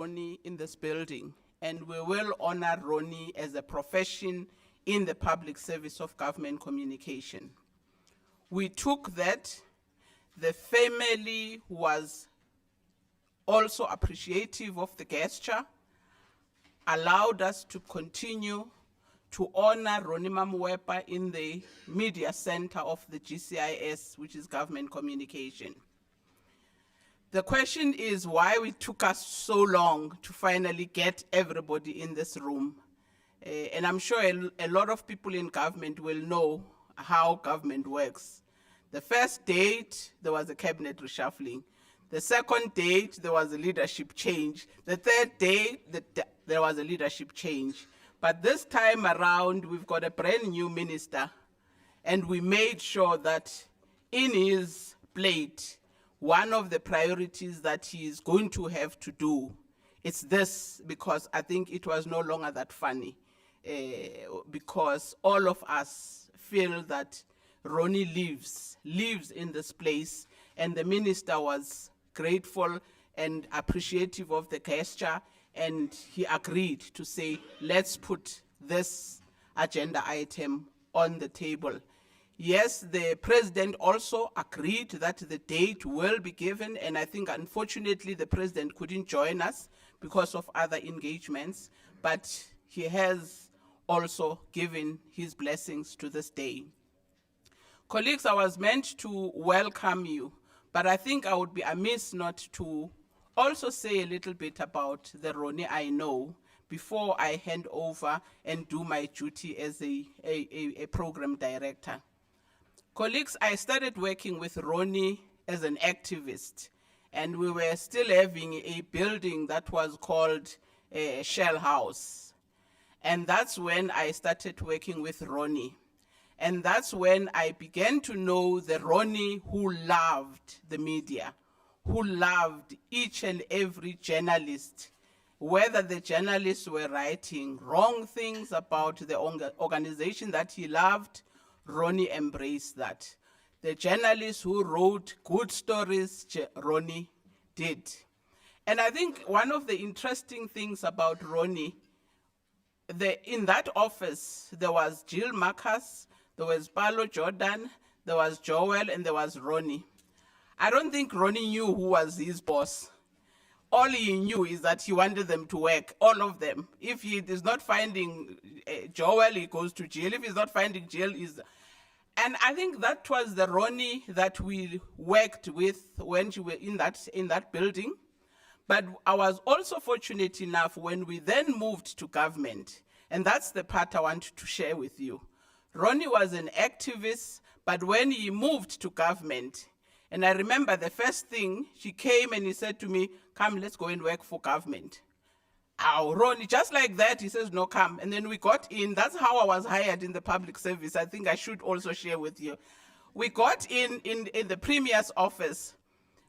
Ronnie in this building, and we will honor Ronnie as a profession in the public service of government communication. We took that. The family was also appreciative of the gesture, allowed us to continue to honor Ronnie Mamoepa in the media center of the GCIS, which is government communication. The question is why it took us so long to finally get everybody in this room. And I'm sure a lot of people in government will know how government works. The first date, there was a cabinet reshuffling. The second date, there was a leadership change. The third date, there was a leadership change. But this time around, we've got a brand new minister, and we made sure that in his plate, one of the priorities that he is going to have to do, it's this, because I think it was no longer that funny, because all of us feel that Ronnie lives in this place, and the minister was grateful and appreciative of the gesture, and he agreed to say, let's put this agenda item on the table. Yes, the president also agreed that the date will be given, and I think unfortunately the president couldn't join us because of other engagements, but he has also given his blessings to this day. Colleagues, I was meant to welcome you, but I think I would be amiss not to also say a little bit about the Ronnie I know before I hand over and do my duty as a program director. Colleagues, I started working with Ronnie as an activist, and we were still having a building that was called a Shell House. And that's when I started working with Ronnie. And that's when I began to know the Ronnie who loved the media, who loved each and every journalist, whether the journalists were writing wrong things about the organization that he loved. Ronnie embraced that. The journalists who wrote good stories, Ronnie did. And I think one of the interesting things about Ronnie, in that office, there was Jill Marcus, there was Paulo Jordan, there was Joel, and there was Ronnie. I don't think Ronnie knew who was his boss. All he knew is that he wanted them to work, all of them. If he is not finding Joel, he goes to Jill. If he's not finding Jill, and I think that was the Ronnie that we worked with when we were in that building. But I was also fortunate enough when we then moved to government, and that's the part I want to share with you. Ronnie was an activist, but when he moved to government, and I remember the first thing, she came and he said to me, come, let's go and work for government. Oh, Ronnie, just like that, he says, no, come. And then we got in. That's how I was hired in the public service. I think I should also share with you. We got in the premier's office.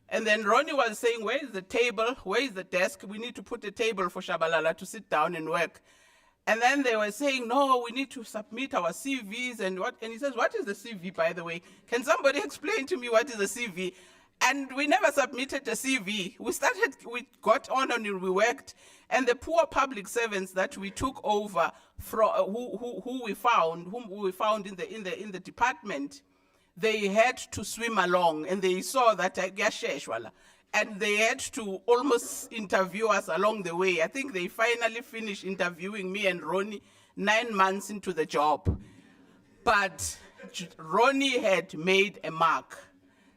And then Ronnie was saying, where is the table? Where is the desk? We need to put a table for Shabalala to sit down and work. And then they were saying, no, we need to submit our CVs and what? And he says, what is the CV, by the way? Can somebody explain to me what is a CV? And we never submitted a CV. We got on and we worked. And the poor public servants that we took over from, whom we found in the department, they had to swim along, and they saw that and they had to almost interview us along the way. I think they finally finished interviewing me and Ronnie 9 months into the job. But Ronnie had made a mark.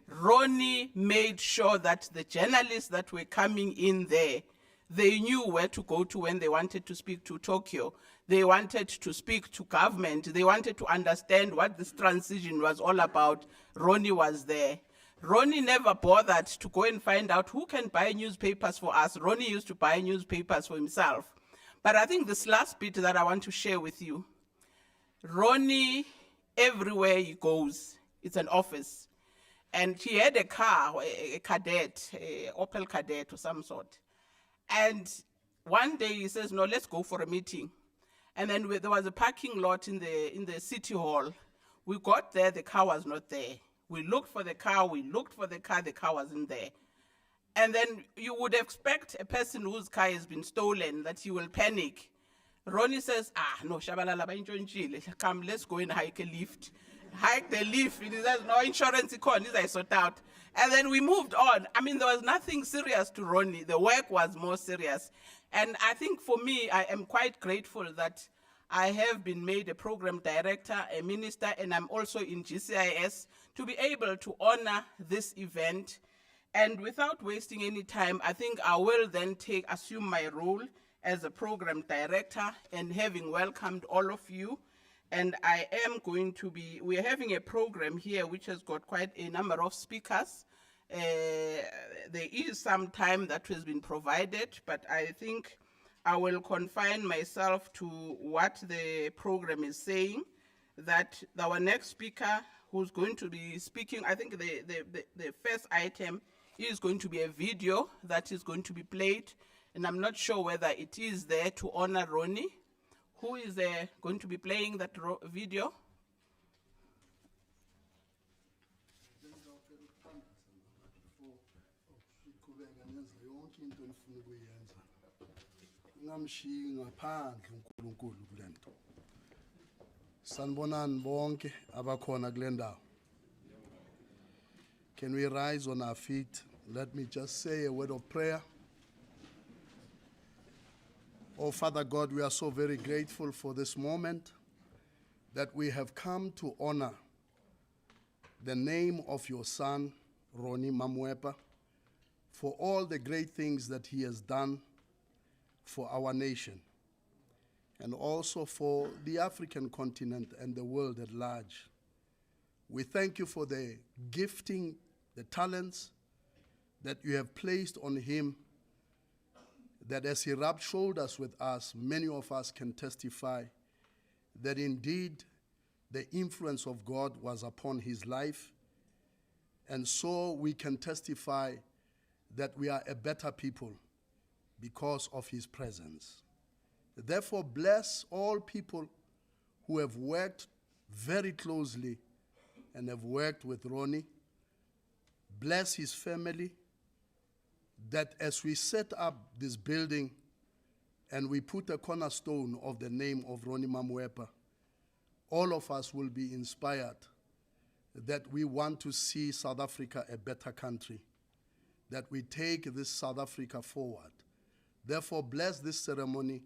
Ronnie made sure that the journalists that were coming in there, they knew where to go to when they wanted to speak to Tokyo. They wanted to speak to government. They wanted to understand what this transition was all about. Ronnie was there. Ronnie never bothered to go and find out who can buy newspapers for us. Ronnie used to buy newspapers for himself. But I think this last bit that I want to share with you, Ronnie, everywhere he goes, it's an office. And he had a car, a Cadet, a Opel Cadet or some sort. And one day he says, no, let's go for a meeting. And then there was a parking lot in the city hall. We got there, the car was not there. We looked for the car, the car wasn't there. And then you would expect a person whose car has been stolen that he will panic. Ronnie says, no, shabalala bayintshontshile. Come, let's go and hike a lift. Hike the lift. He says, no insurance, I sort out. And then we moved on. I mean, there was nothing serious to Ronnie. The work was more serious. And I think for me, I am quite grateful that I have been made a program director, a minister, and I'm also in GCIS to be able to honor this event. And without wasting any time, I think I will then assume my role as a program director, and having welcomed all of you. And I am going to be, we're having a program here which has got quite a number of speakers. There is some time that has been provided, but I think I will confine myself to what the program is saying, that our next speaker who's going to be speaking, I think the first item is going to be a video that is going to be played, and I'm not sure whether it is there to honor Ronnie. Who is going to be playing that video? Sanibonani bonke abakhona kule ndawo. Can we rise on our feet? Let me just say a word of prayer. Oh, Father God, we are so very grateful for this moment that we have come to honor the name of your son, Ronnie Mamoepa, for all the great things that he has done for our nation, and also for the African continent and the world at large. We thank you for the gifting, the talents that you have placed on him, that as he rubbed shoulders with us, many of us can testify that indeed the influence of God was upon his life. And so we can testify that we are a better people because of his presence. Therefore, bless all people who have worked very closely and have worked with Ronnie. Bless his family, that as we set up this building and we put a cornerstone of the name of Ronnie Mamoepa, all of us will be inspired that we want to see South Africa a better country, that we take this South Africa forward. Therefore, bless this ceremony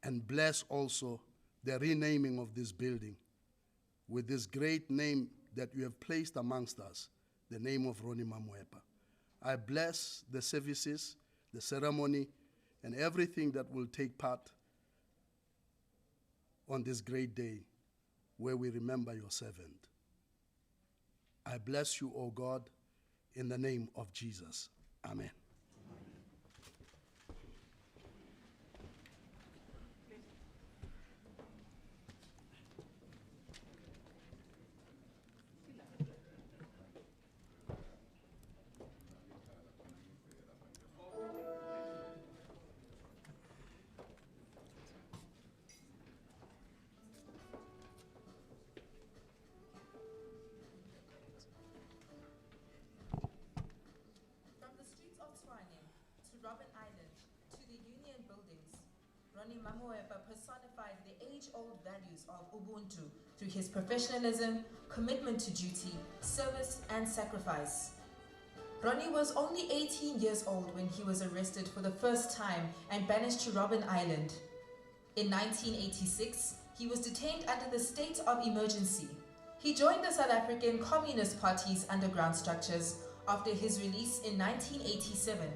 and bless also the renaming of this building with this great name that you have placed amongst us, the name of Ronnie Mamoepa. I bless the services, the ceremony, and everything that will take part on this great day where we remember your servant. I bless you, O God, in the name of Jesus. Amen. Ronnie Mamoepa personified the age-old values of Ubuntu through his professionalism, commitment to duty, service, and sacrifice. Ronnie was only 18 years old when he was arrested for the first time and banished to Robben Island. In 1986, he was detained under the state of emergency. He joined the South African Communist Party's underground structures after his release in 1987.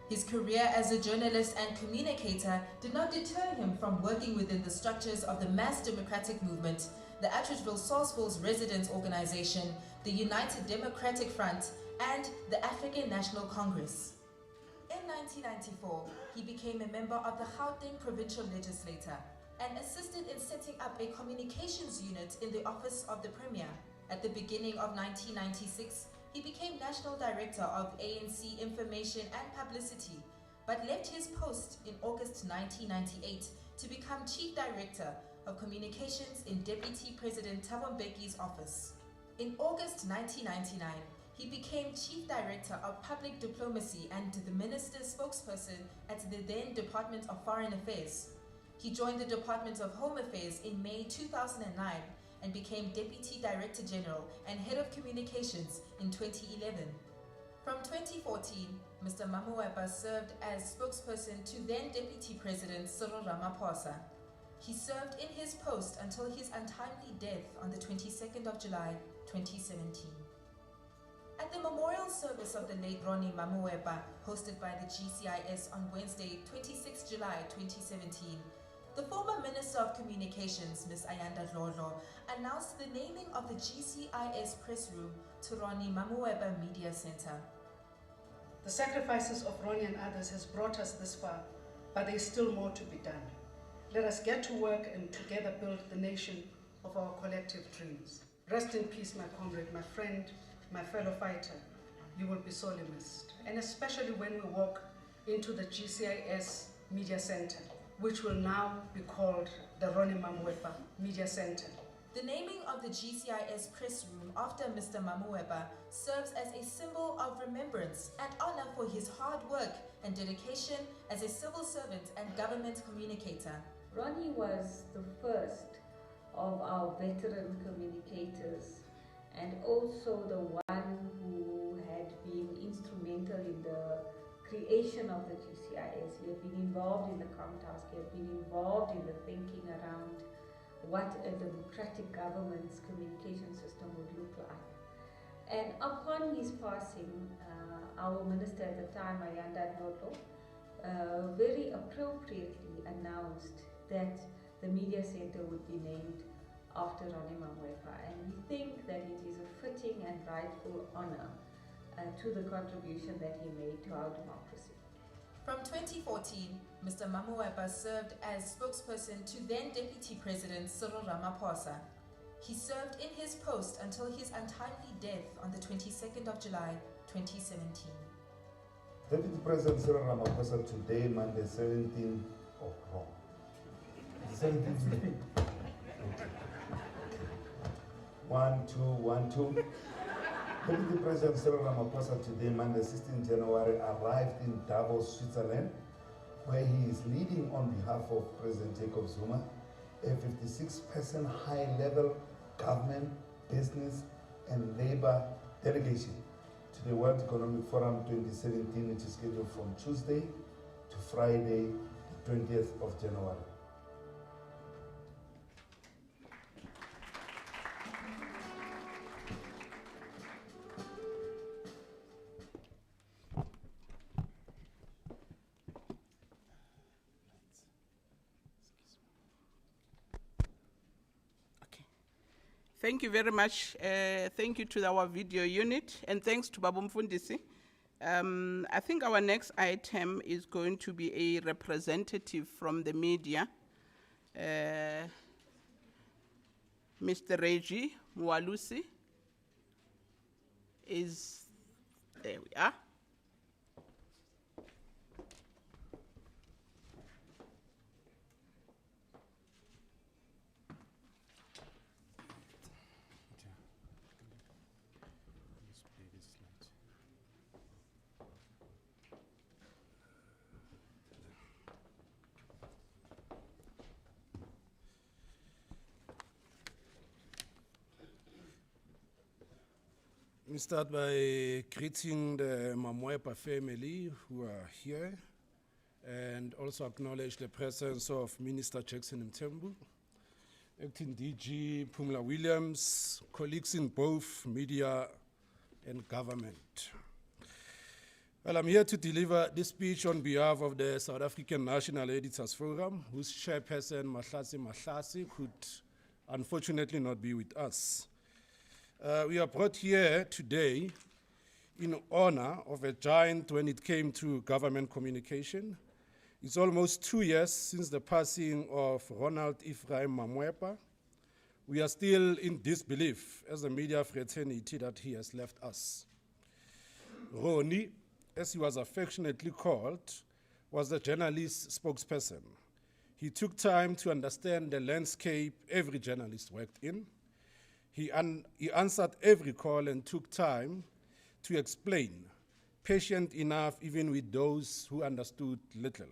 His career as a journalist and communicator did not deter him from working within the structures of the Mass Democratic Movement, the Atteridgeville Saulsville's Residents Organization, the United Democratic Front, and the African National Congress. In 1994, he became a member of the Gauteng Provincial Legislature and assisted in setting up a communications unit in the office of the Premier. At the beginning of 1996, he became National Director of ANC Information and Publicity, but left his post in August 1998 to become Chief Director of Communications in Deputy President Thabo Mbeki's office. In August 1999, He became Chief Director of Public Diplomacy and the Minister's spokesperson at the then Department of Foreign Affairs. He joined the Department of Home Affairs in May 2009 and became Deputy Director General and Head of Communications in 2011. From 2014, Mr. Mamoepa served as spokesperson to then Deputy President Cyril Ramaphosa. He served in his post until his untimely death on the 22nd of July, 2017. At the memorial service of the late Ronnie Mamoepa, hosted by the GCIS on Wednesday, 26 July 2017, the former Minister of Communications, Ms. Ayanda Dlodlo, announced the naming of the GCIS press room to Ronnie Mamoepa Media Center. The sacrifices of Ronnie and others has brought us this far, but there is still more to be done. Let us get to work and together build the nation of our collective dreams. Rest in peace, my comrade, my friend, my fellow fighter. You will be sorely missed, and especially when we walk into the GCIS Media Center, which will now be called the Ronnie Mamoepa Media Center. The naming of the GCIS press room after Mr. Mamoepa serves as a symbol of remembrance and honor for his hard work and dedication as a civil servant and government communicator. Ronnie was the first of our veteran communicators and also the one who had been instrumental in the creation of the GCIS. He had been involved in the Comtask, he had been involved in the thinking around what a democratic government's communication system would look like. And upon his passing, our minister at the time, Ayanda Dlodlo, very appropriately announced that the media center would be named after Ronnie Mamoepa. And we think that it is a fitting and rightful honor to the contribution that he made to our democracy. From 2014, Mr. Mamoepa served as spokesperson to then Deputy President Cyril Ramaphosa. He served in his post until his untimely death on the 22nd of July, 2017. Deputy President Cyril Ramaphosa today, Monday, 17th of wrong. 17th. 1, 2, 1, 2. Deputy President Cyril Ramaphosa today, Monday, 16 January, arrived in Davos, Switzerland, where he is leading on behalf of President Jacob Zuma, a 56-person high-level government, business, and labor delegation to the World Economic Forum 2017, which is scheduled from Tuesday to Friday, the 20th of January. Thank you very much. Thank you to our video unit, and thanks to Babu Mfundisi. I think our next item is going to be a representative from the media, Mr. Reggie Mwalusi. There we are. Let me start by greeting the Mamoepa family who are here and also acknowledge the presence of Minister Jackson Mthembu, Acting DG Phumla Williams, colleagues in both media and government. Well, I'm here to deliver this speech on behalf of the South African National Editors Forum, whose chairperson, Mahlasi, could unfortunately not be with us. We are brought here today in honor of a giant when it came to government communication. It's almost 2 years since the passing of Ronald Ephraim Mamoepa. We are still in disbelief as a media fraternity that he has left us. Ronnie, as he was affectionately called, was the journalist's spokesperson. He took time to understand the landscape every journalist worked in. He answered every call and took time to explain, patient enough even with those who understood little.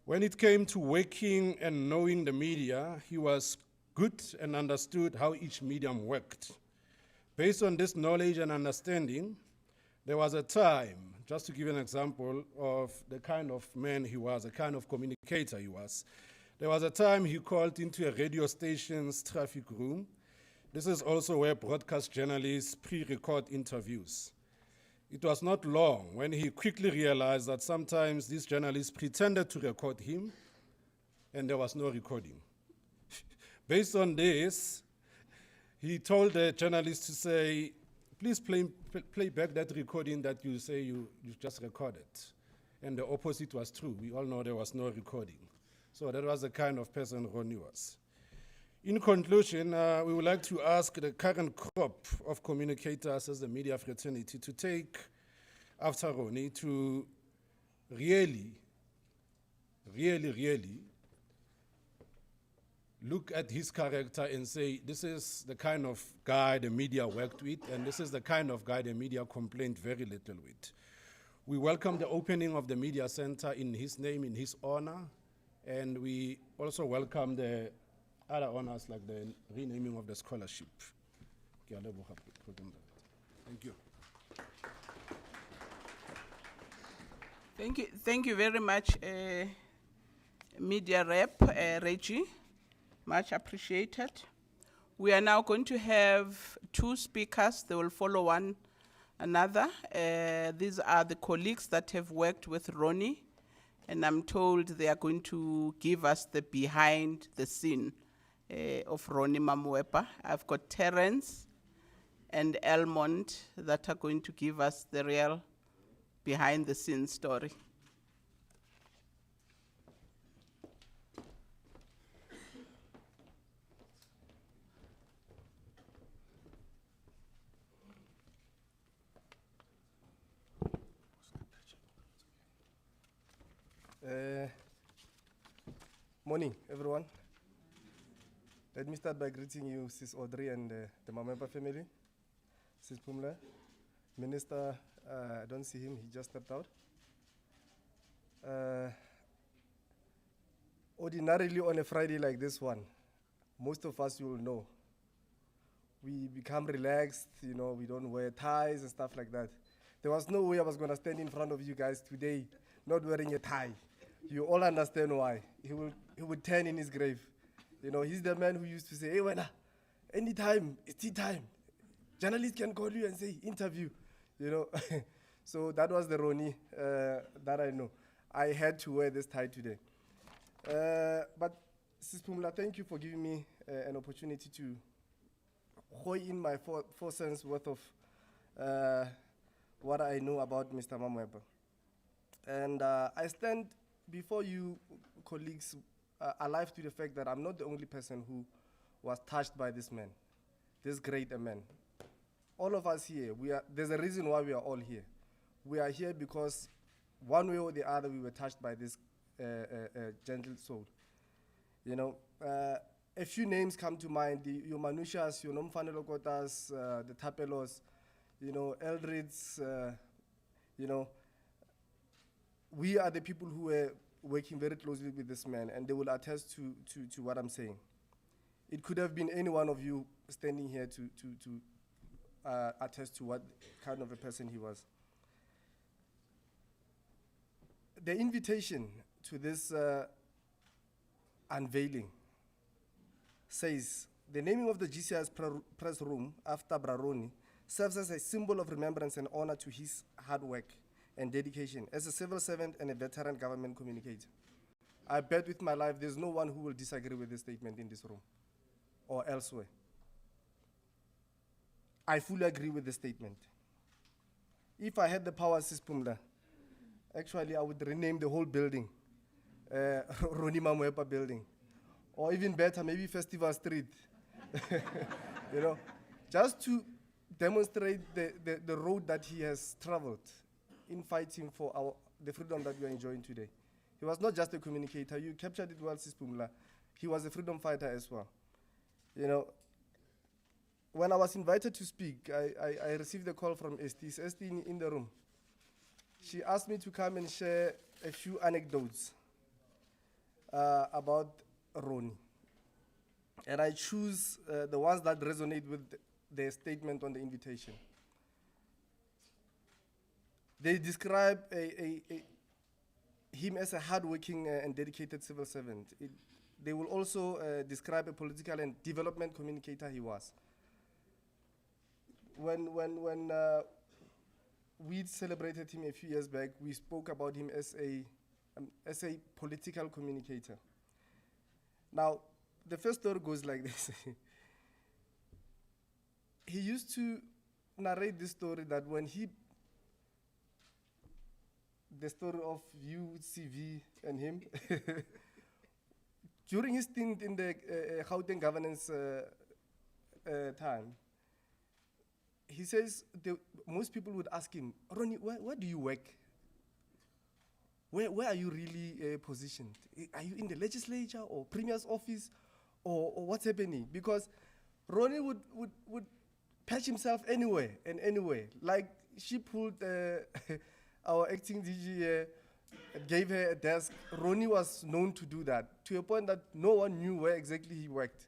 When it came to working and knowing the media, he was good and understood how each medium worked. Based on this knowledge and understanding, there was a time, just to give an example of the kind of man he was, the kind of communicator he was. There was a time he called into a radio station's traffic room. This is also where broadcast journalists pre-record interviews. It was not long when he quickly realized that sometimes these journalists pretended to record him and there was no recording. Based on this, he told the journalist to say, please play back that recording that you say you just recorded. And the opposite was true. We all know there was no recording. So that was the kind of person Ronnie was. In conclusion, we would like to ask the current crop of communicators as the media fraternity to take after Ronnie to really look at his character and say, this is the kind of guy the media worked with, and this is the kind of guy the media complained very little with. We welcome the opening of the media center in his name, in his honor, and we also welcome the other honors like the renaming of the scholarship. Thank you. Thank you very much, Media Rep Reggie. Much appreciated. We are now going to have two speakers. They will follow one another. These are the colleagues that have worked with Ronnie, and I'm told they are going to give us the behind the scene of Ronnie Mamoepa. I've got Terence and Elmond that are going to give us the real behind the scenes story. Morning, everyone. Let me start by greeting you, Sis Audrey and the Mamoepa family. Sis Pumla, Minister, I don't see him, he just stepped out. Ordinarily on a Friday like this one, most of us will know, we become relaxed, you know, we don't wear ties and stuff like that. There was no way I was gonna stand in front of you guys today not wearing a tie. You all understand why. He would turn in his grave. You know, he's the man who used to say, hey, Wena, anytime, it's tea time. Journalists can call you and say, interview, you know. So that was the Ronnie that I know. I had to wear this tie today. But Sis Pumla, thank you for giving me an opportunity to hoy in my 4 cents worth of what I know about Mr. Mamoepa. And I stand before you, colleagues, alive to the fact that I'm not the only person who was touched by this man, this great a man. All of us here, there's a reason why we are all here. We are here because one way or the other we were touched by this gentle soul. You know, a few names come to mind, your Manushas, your Nomfanelokotas, the Tapelos, you know, Eldrids, you know. We are the people who were working very closely with this man, and they will attest to what I'm saying. It could have been any one of you standing here to attest to what kind of a person he was. The invitation to this unveiling says, the naming of the GCIS press room after Ronnie serves as a symbol of remembrance and honor to his hard work and dedication as a civil servant and a veteran government communicator. I bet with my life there's no one who will disagree with this statement in this room or elsewhere. I fully agree with the statement. If I had the power, Sis Pumla, actually I would rename the whole building Ronnie Mamoepa building. Or even better, maybe Festival Street. You know, just to demonstrate the road that he has traveled in fighting for the freedom that we are enjoying today. He was not just a communicator. You captured it well, Sis Pumla. He was a freedom fighter as well. You know, when I was invited to speak, I received a call from Esti. Is Esti in the room? She asked me to come and share a few anecdotes about Ronnie. And I choose the ones that resonate with their statement on the invitation. They describe him as a hardworking and dedicated civil servant. They will also describe a political and development communicator he was. When we celebrated him a few years back, we spoke about him as a political communicator. Now, the first story goes like this. He used to narrate this story that when the story of you, CV, and him, during his stint in the Gauteng governance time, he says most people would ask him, Ronnie, where do you work? Where are you really positioned? Are you in the legislature or Premier's office or what's happening? Because Ronnie would patch himself anywhere and anywhere. Like she pulled our acting DG gave her a desk. Ronnie was known to do that to a point that no one knew where exactly he worked.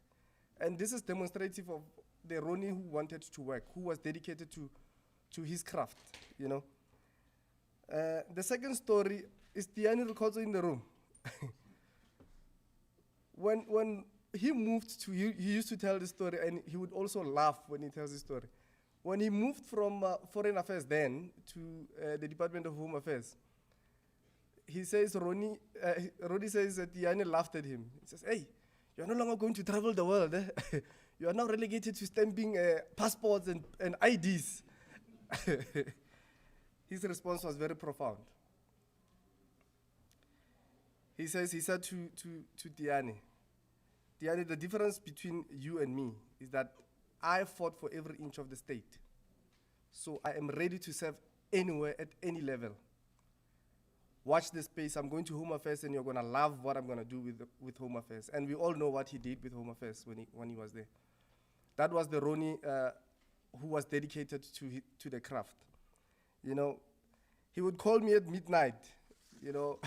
And this is demonstrative of the Ronnie who wanted to work, who was dedicated to his craft, you know. The second story is Tiani records in the room. When he moved to, he used to tell the story, and he would also laugh when he tells the story. When he moved from Foreign Affairs then to the Department of Home Affairs, he says, Ronnie says that Tiani laughed at him. He says, hey, you're no longer going to travel the world. Eh? You are now relegated to stamping passports and IDs. His response was very profound. He said to Tiani, the difference between you and me is that I fought for every inch of the state. So I am ready to serve anywhere at any level. Watch this space. I'm going to Home Affairs, and you're going to love what I'm going to do with Home Affairs. And we all know what he did with Home Affairs when he was there. That was the Ronnie who was dedicated to the craft. You know, he would call me at midnight, you know,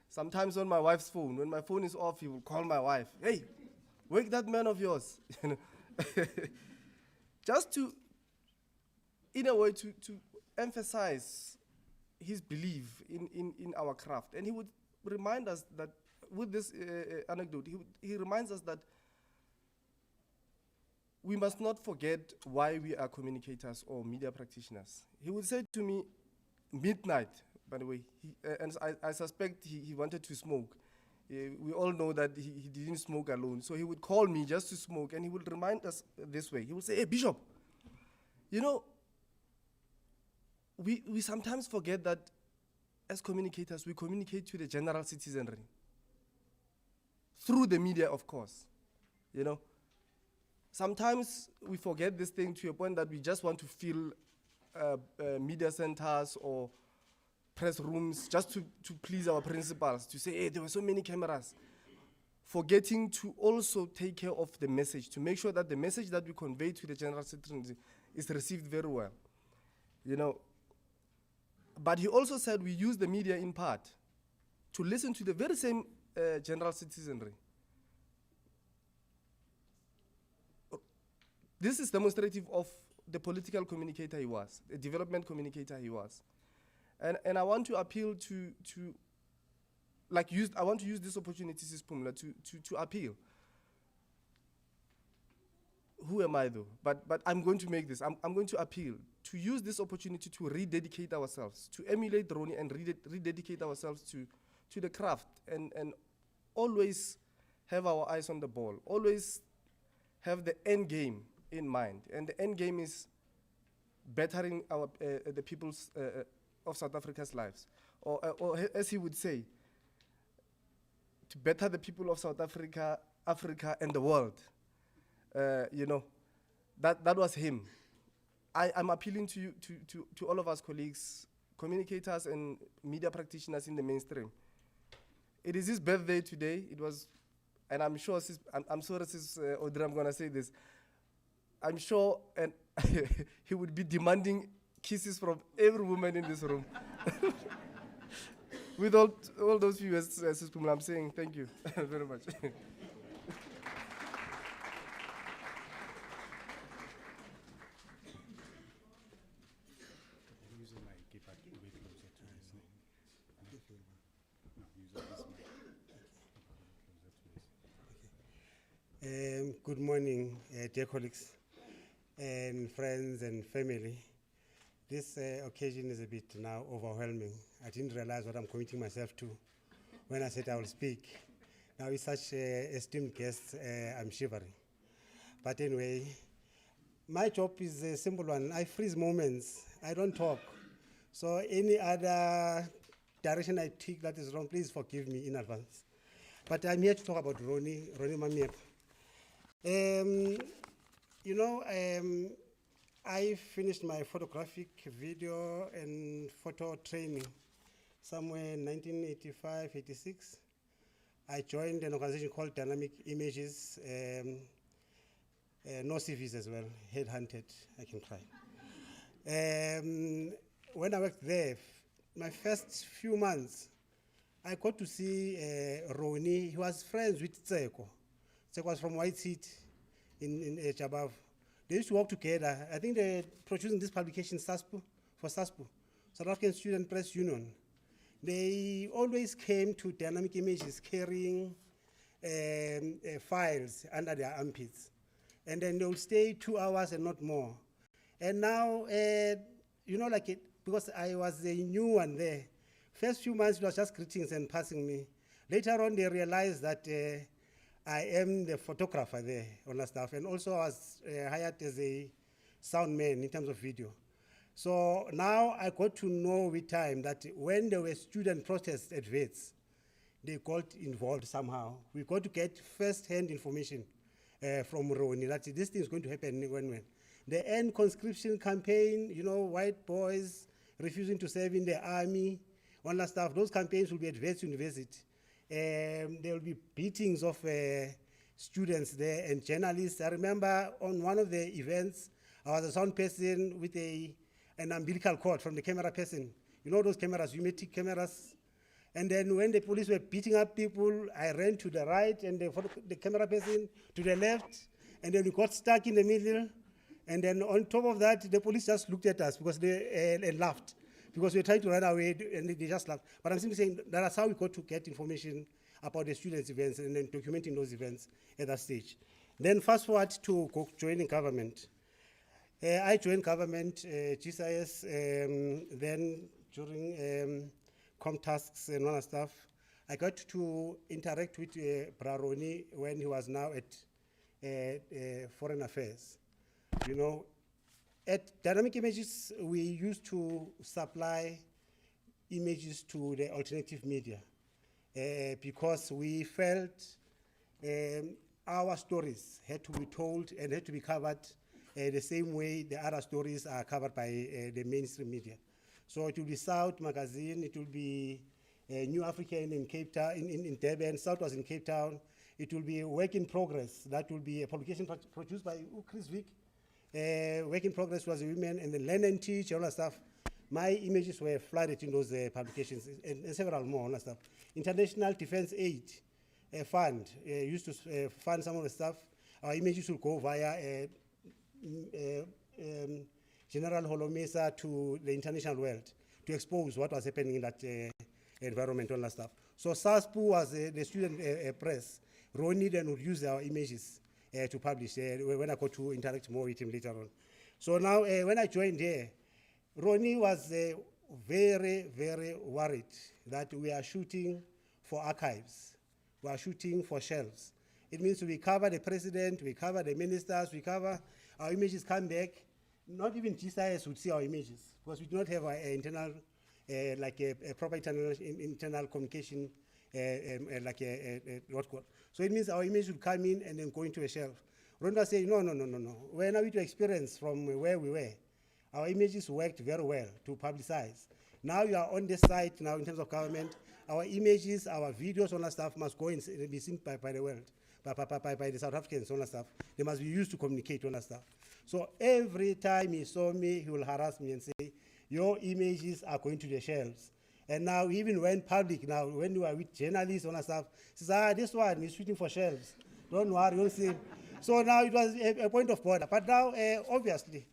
sometimes on my wife's phone. When my phone is off, he would call my wife. Hey, wake that man of yours. You know, just to, in a way, to emphasize his belief in our craft. And he would remind us that, with this anecdote, he reminds us that we must not forget why we are communicators or media practitioners. He would say to me, midnight, by the way, and I suspect he wanted to smoke. We all know that he didn't smoke alone. So he would call me just to smoke, and he would remind us this way. He would say, hey, Bishop, you know, we sometimes forget that as communicators, we communicate to the general citizenry. Through the media, of course, you know. Sometimes we forget this thing to a point that we just want to fill media centers or press rooms just to please our principals, to say, hey, there were so many cameras. Forgetting to also take care of the message, to make sure that the message that we convey to the general citizenry is received very well. You know, but he also said we use the media in part to listen to the very same general citizenry. This is demonstrative of the political communicator he was, the development communicator he was. And I want to appeal I want to use this opportunity, Pumla, to appeal. Who am I though? But I'm going to make this, I'm going to appeal to use this opportunity to rededicate ourselves, to emulate Ronnie and rededicate ourselves to the craft and always have our eyes on the ball, always have the end game in mind. And the end game is bettering the people's of South Africa's lives. Or as he would say, to better the people of South Africa, Africa, and the world. You know, that was him. I'm appealing to you, to all of us colleagues, communicators and media practitioners in the mainstream. It is his birthday today. It was, and I'm sure, I'm sorry, Audrey, I'm going to say this. I'm sure, and he would be demanding kisses from every woman in this room. With all those few Sis Pumla, I'm saying thank you very much. Good morning, dear colleagues and friends and family. This occasion is a bit now overwhelming. I didn't realize what I'm committing myself to when I said I will speak. Now with such esteemed guests, I'm shivering. But anyway, my job is a simple one. I freeze moments. I don't talk. So any other direction I take that is wrong, please forgive me in advance. But I'm here to talk about Ronnie Mamoepa. You know, I finished my photographic video and photo training somewhere in 1985, 86. I joined an organization called Dynamic Images, no CVs as well, headhunted, I can try. When I worked there, my first few months, I got to see Ronnie. He was friends with Tseko. Tseko was from White City in Jabav. They used to work together. I think they're producing this publication, SASPU, South African Student Press Union. They always came to Dynamic Images carrying files under their armpits. And then they would stay 2 hours and not more. And now, you know, because I was a new one there, first few months it was just greetings and passing me. Later on, they realized that I am the photographer there on that stuff, and also I was hired as a sound man in terms of video. So now I got to know with time that when there were student protests at Wits, they got involved somehow. We got to get first-hand information from Ronnie that this thing is going to happen when. The end conscription campaign, you know, white boys refusing to serve in the army, all that stuff, those campaigns will be at Wits University. There will be beatings of students there and journalists. I remember on one of the events, I was a sound person with an umbilical cord from the camera person. You know those cameras, pneumatic cameras? And then when the police were beating up people, I ran to the right and the camera person to the left, and then we got stuck in the middle. And then on top of that, the police just looked at us because and laughed. Because we were trying to run away and they just laughed. But I'm simply saying that's how we got to get information about the students' events and then documenting those events at that stage. Then fast forward to joining government. I joined government, GCIS, then during tasks and all that stuff, I got to interact with Ronnie when he was now at Foreign Affairs. You know, at Dynamic Images, we used to supply images to the alternative media because we felt our stories had to be told and had to be covered the same way the other stories are covered by the mainstream media. So it will be South Magazine, it will be New African in Cape Town, in Durban. South was in Cape Town. It will be Work in Progress. That will be a publication produced by Chris Vick. Work in Progress was a women, and then Learn and Teach, all that stuff. My images were flooded in those publications, and several more, all that stuff. International Defense Aid Fund used to fund some of the stuff. Our images will go via General Holomesa to the international world to expose what was happening in that environment, all that stuff. So SASPU was the student press. Ronnie then would use our images to publish when I got to interact more with him later on. So now when I joined here, Ronnie was very, very worried that we are shooting for archives. We are shooting for shelves. It means we cover the president, we cover the ministers, we cover, our images come back. Not even GCIS would see our images because we do not have an internal, like a proper internal communication, like a what's. So it means our image would come in and then go into a shelf. Ronnie was saying, no. When are we to experience from where we were? Our images worked very well to publicize. Now you are on the site now in terms of government. Our images, our videos, all that stuff must go and be seen by the world, by the South Africans, all that stuff. They must be used to communicate, all that stuff. So every time he saw me, he will harass me and say, your images are going to the shelves. And now he even went public now, when you are with journalists and stuff, he says, this one is shooting for shelves. Don't worry, you'll see. So now it was a point of border. But now, obviously,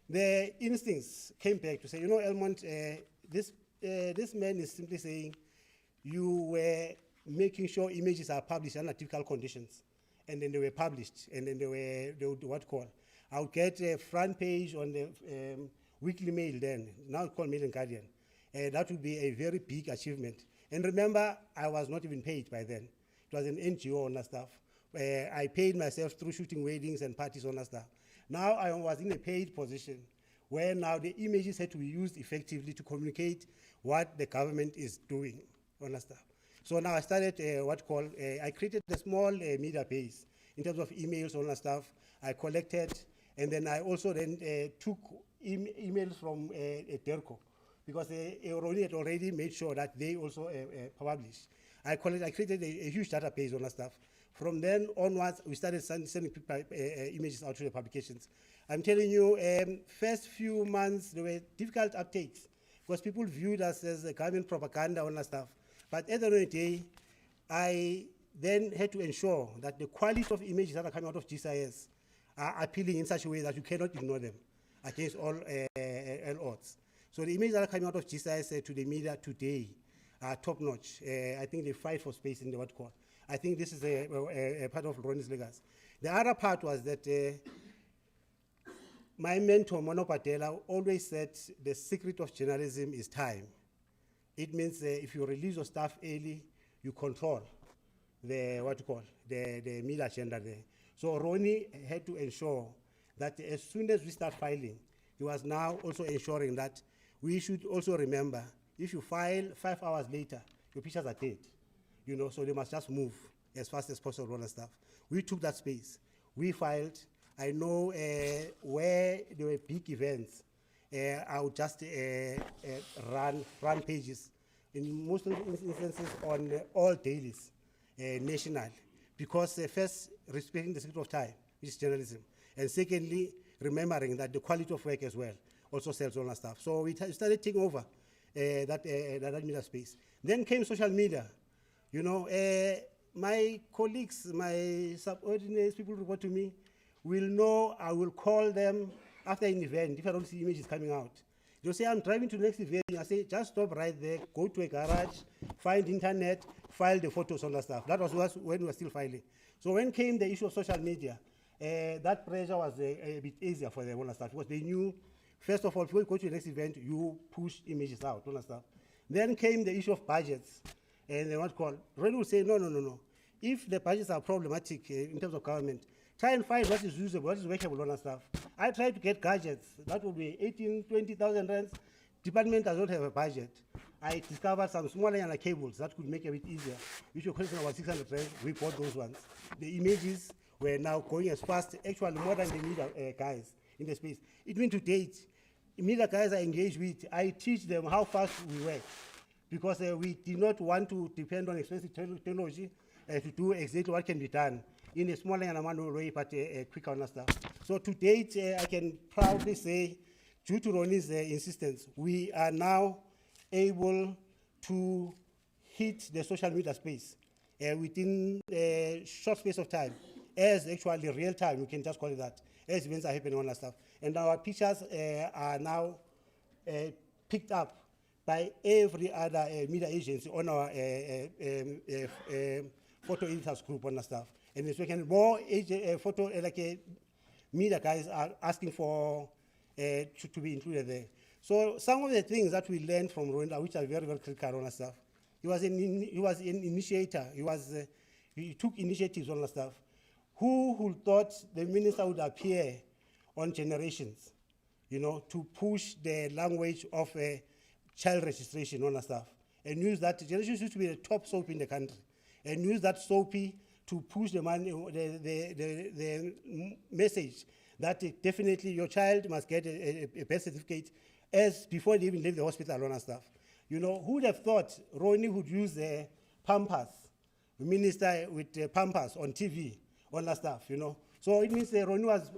the instincts came back to say, you know, Elmont, this man is simply saying, you were making sure images are published under difficult conditions. And then they were published, and then they would what call. I would get a front page on the weekly mail then, now it's called Mail and Guardian. That would be a very big achievement. And remember, I was not even paid by then. It was an NGO and stuff. I paid myself through shooting weddings and parties and stuff. Now I was in a paid position where now the images had to be used effectively to communicate what the government is doing on stuff. So now I started I created a small media base in terms of emails and stuff. I collected, and then I also then took emails from DERCO, because Ronnie had already made sure that they also publish. I created a huge database on that stuff. From then onwards, we started sending images out to the publications. I'm telling you, first few months, there were difficult uptakes, because people viewed us as government propaganda and that stuff. But at the end of the day, I then had to ensure that the quality of images that are coming out of GCIS are appealing in such a way that you cannot ignore them against all odds. So the images that are coming out of GCIS to the media today are top notch. I think they fight for space in the what court. I think this is a part of Ronnie's legacy. The other part was that my mentor, Mamoepa, always said the secret of journalism is time. It means if you release your stuff early, you control the media agenda there. So Ronnie had to ensure that as soon as we start filing, he was now also ensuring that we should also remember, if you file 5 hours later, your pictures are dead. You know, so they must just move as fast as possible and stuff. We took that space. We filed. I know where there were big events, I would just run pages, in most instances on all dailies, national, because first, respecting the secret of time, which is journalism, and secondly, remembering that the quality of work as well also sells all that stuff. So we started taking over that media space. Then came social media. You know, my colleagues, my subordinates, people who report to me, will know I will call them after an event if I don't see images coming out. They'll say, I'm driving to the next event. I say, just stop right there, go to a garage, find internet, file the photos on that stuff. That was when we were still filing. So when came the issue of social media, that pressure was a bit easier for them on that stuff, because they knew, first of all, before you go to the next event, you push images out on that stuff. Then came the issue of budgets. And then Ronnie would say, no. If the budgets are problematic in terms of government, try and find what is usable, what is workable on that stuff. I tried to get gadgets. That would be 18, 20,000 rands. Department does not have a budget. I discovered some smaller cables that could make it a bit easier. Which were costing about 600 rands. We bought those ones. The images were now going as fast, actually more than the media guys in the space. Even to date, media guys I engage with, I teach them how fast we work, because we did not want to depend on expensive technology to do exactly what can be done in a smaller and manual way, but quicker and stuff. So to date, I can proudly say, due to Ronnie's insistence, we are now able to hit the social media space within a short space of time, as actually real time, we can just call it that, as events are happening on that stuff. And our pictures are now picked up by every other media agency on our photo editors group on that stuff. And it's making more photo media guys are asking for to be included there. So some of the things that we learned from Ronnie, which are very, very critical on that stuff, he was an initiator. He took initiatives on that stuff. Who thought the minister would appear on Generations, you know, to push the language of child registration on that stuff, and use that. Generations used to be the top soap in the country, and use that soapy to push the message that definitely your child must get a birth certificate as before they even leave the hospital and stuff. You know, who would have thought Ronnie would use Pampers, the minister with Pampers on TV, all that stuff, you know, So it means Ronnie was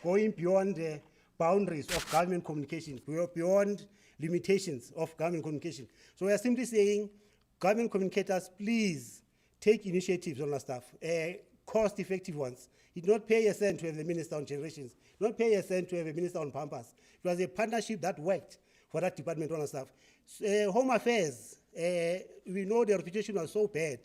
going beyond the boundaries of government communication, beyond limitations of government communication. So we are simply saying, government communicators, please take initiatives on our stuff, cost-effective ones. You did not pay a cent to have the minister on generations. You did not pay a cent to have a minister on Pampas. It was a partnership that worked for that department on our stuff. Home Affairs, we know the reputation was so bad,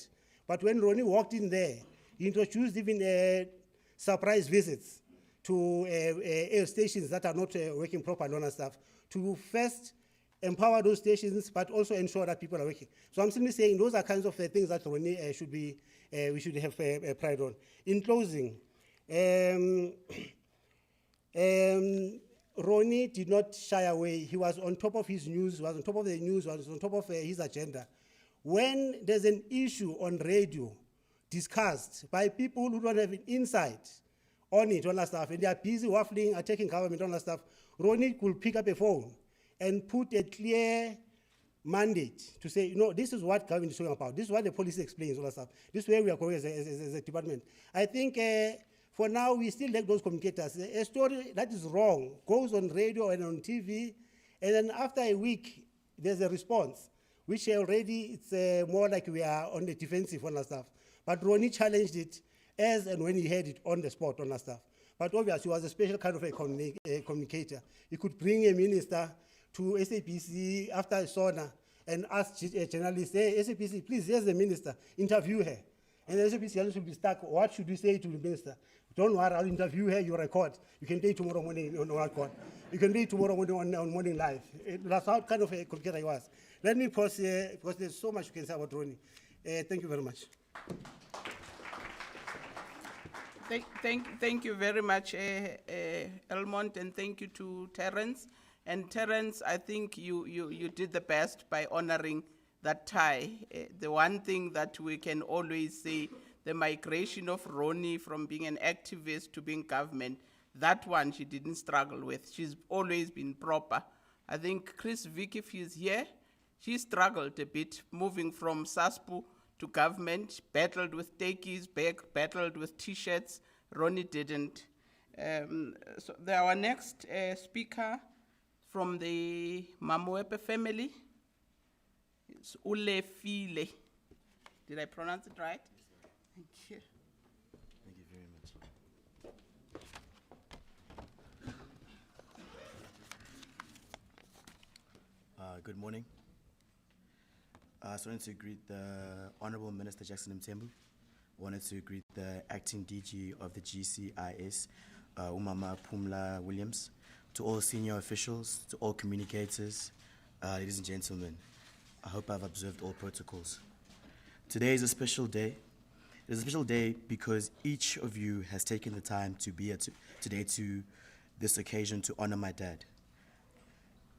but when Ronnie walked in there, he introduced even surprise visits to air stations that are not working properly on our stuff, to first empower those stations, but also ensure that people are working. So I'm simply saying those are kinds of things that Ronnie we should have pride on. In closing, Ronnie did not shy away. He was on top of his news, was on top of the news, was on top of his agenda. When there's an issue on radio discussed by people who don't have an insight on it, on that stuff, and they are busy waffling, attacking government on that stuff, Ronnie could pick up a phone and put a clear mandate to say, this is what government is talking about. This is what the policy explains, all that stuff. This is where we are going as a department. I think for now, we still lack those communicators. A story that is wrong goes on radio and on TV, and then after a week, there's a response, which already it's more like we are on the defensive on that stuff. But Ronnie challenged it as and when he had it on the spot on that stuff. But obviously, he was a special kind of a communicator. He could bring a minister to SAPC after a sauna and ask a journalist, hey, SAPC, please, here's the minister, interview her. And the SAPC journalist will be stuck, what should we say to the minister? Don't worry, I'll interview her, you record. You can do it tomorrow morning on record. You can do it tomorrow morning on Morning Live. That's how kind of a communicator he was. Let me pause here, because there's so much you can say about Ronnie. Thank you very much. Thank you very much, Elmont, and thank you to Terence. And Terence, I think you did the best by honoring that tie. The one thing that we can always say, the migration of Ronnie from being an activist to being government, that one she didn't struggle with. She's always been proper. I think Chris Vick, if he's here, she struggled a bit, moving from SASPU to government, battled with techies, battled with T-shirts. Ronnie didn't. So our next speaker from the Mamoepa family is Ulefile. Did I pronounce it right? Thank you. Thank you very much. Good morning. I wanted to greet the Honorable Minister Jackson Mthembu. I wanted to greet the acting DG of the GCIS, Umama Pumla Williams, to all senior officials, to all communicators, ladies and gentlemen. I hope I've observed all protocols. Today is a special day. It is a special day because each of you has taken the time to be here today to this occasion to honor my dad.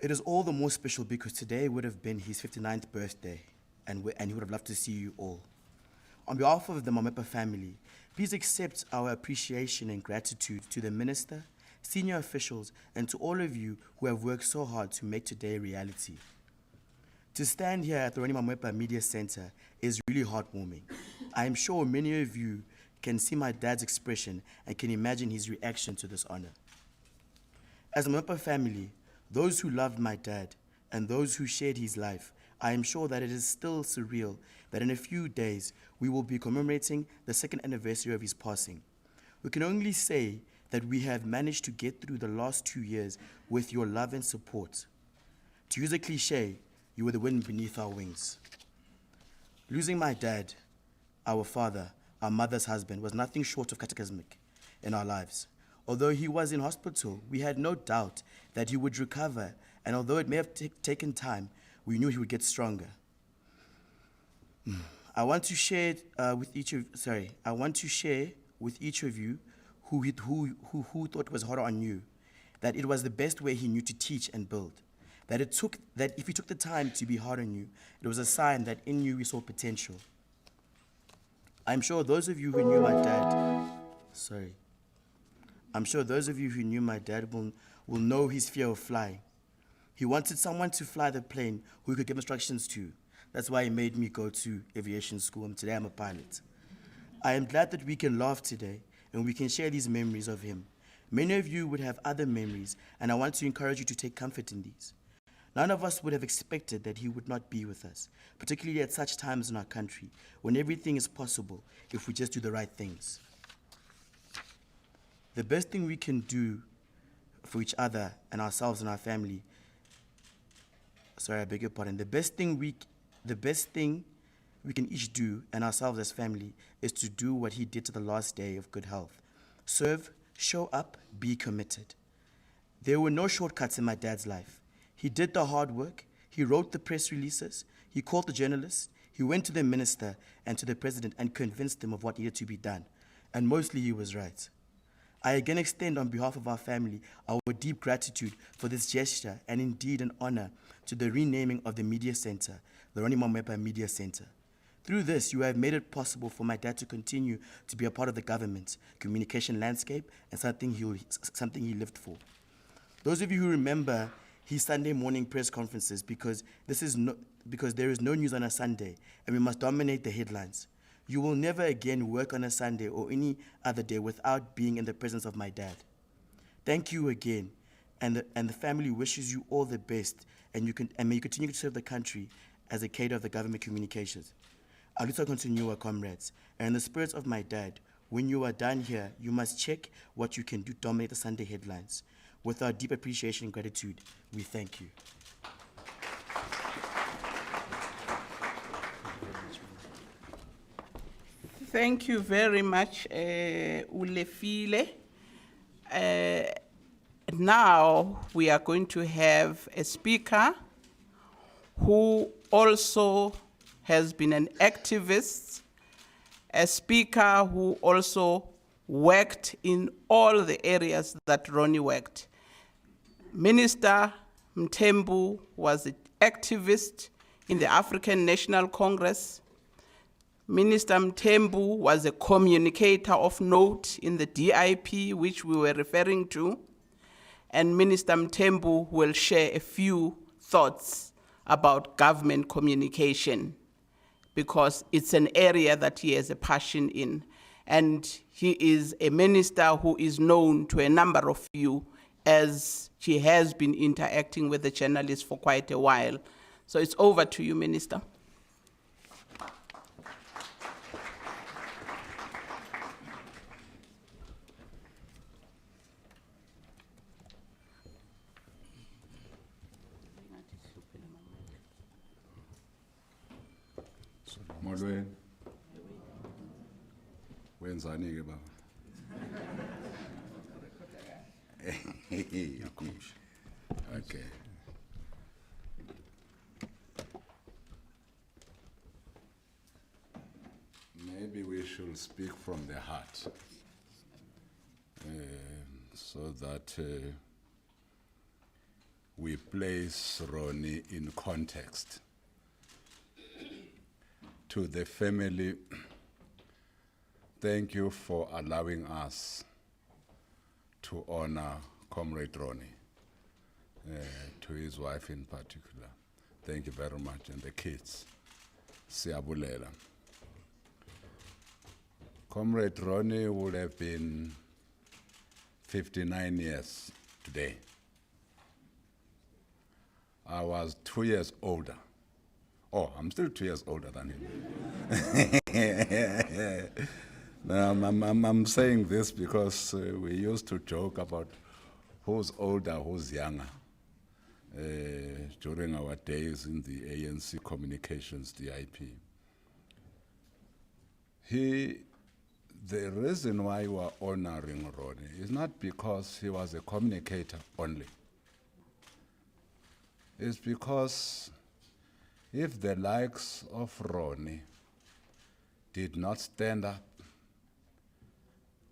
It is all the more special because today would have been his 59th birthday, and he would have loved to see you all. On behalf of the Mamoepa family, please accept our appreciation and gratitude to the minister, senior officials, and to all of you who have worked so hard to make today a reality. To stand here at the Ronnie Mamoepa Media Center is really heartwarming. I am sure many of you can see my dad's expression and can imagine his reaction to this honor. As a Mamoepa family, those who loved my dad and those who shared his life, I am sure that it is still surreal that in a few days we will be commemorating the 2nd anniversary of his passing. We can only say that we have managed to get through the last 2 years with your love and support. To use a cliche, you were the wind beneath our wings. Losing my dad, our father, our mother's husband, was nothing short of cataclysmic in our lives. Although he was in hospital, we had no doubt that he would recover, and although it may have taken time, we knew he would get stronger. I want to share with each of you who thought it was harder on you, that it was the best way he knew to teach and build. That if he took the time to be hard on you, it was a sign that in you we saw potential. I'm sure those of you who knew my dad will know his fear of flying. He wanted someone to fly the plane who he could give instructions to. That's why he made me go to aviation school, and today I'm a pilot. I am glad that we can laugh today and we can share these memories of him. Many of you would have other memories, and I want to encourage you to take comfort in these. None of us would have expected that he would not be with us, particularly at such times in our country, when everything is possible if we just do the right things. The best thing we can do for each other and ourselves and our family, sorry, I beg your pardon, the best thing we can each do, and ourselves as family, is to do what he did to the last day of good health. Serve, show up, be committed. There were no shortcuts in my dad's life. He did the hard work, he wrote the press releases, he called the journalists, he went to the minister and to the president and convinced them of what needed to be done. And mostly he was right. I again extend on behalf of our family our deep gratitude for this gesture and indeed an honor to the renaming of the media center, the Ronnie Mamoepa Media Center. Through this, you have made it possible for my dad to continue to be a part of the government, communication landscape, and something he lived for. Those of you who remember his Sunday morning press conferences, because there is no news on a Sunday, and we must dominate the headlines. You will never again work on a Sunday or any other day without being in the presence of my dad. Thank you again, and the family wishes you all the best, and may you continue to serve the country as a cadre of the government communications. Aluta continua, comrades, and in the spirit of my dad, when you are done here, you must check what you can do to dominate the Sunday headlines. With our deep appreciation and gratitude, we thank you. Thank you very much, Ulefile. Now we are going to have a speaker who also has been an activist, a speaker who also worked in all the areas that Ronnie worked. Minister Mthembu was an activist in the African National Congress. Minister Mthembu was a communicator of note in the DIP, which we were referring to. And Minister Mthembu will share a few thoughts about government communication, because it's an area that he has a passion in. And he is a minister who is known to a number of you, as he has been interacting with the journalists for quite a while. So it's over to you, Minister. Molweni. Wenzani ke baba? Okay. Maybe we should speak from the heart, so that we place Ronnie in context. To the family, thank you for allowing us to honor Comrade Ronnie, to his wife in particular. Thank you very much, and the kids. Siyabulela. Comrade Ronnie would have been 59 years today. I was 2 years older. Oh, I'm still 2 years older than him. Now, I'm saying this because we used to joke about who's older, who's younger, during our days in the ANC Communications DIP. The reason why we are honoring Ronnie is not because he was a communicator only. It's because if the likes of Ronnie did not stand up,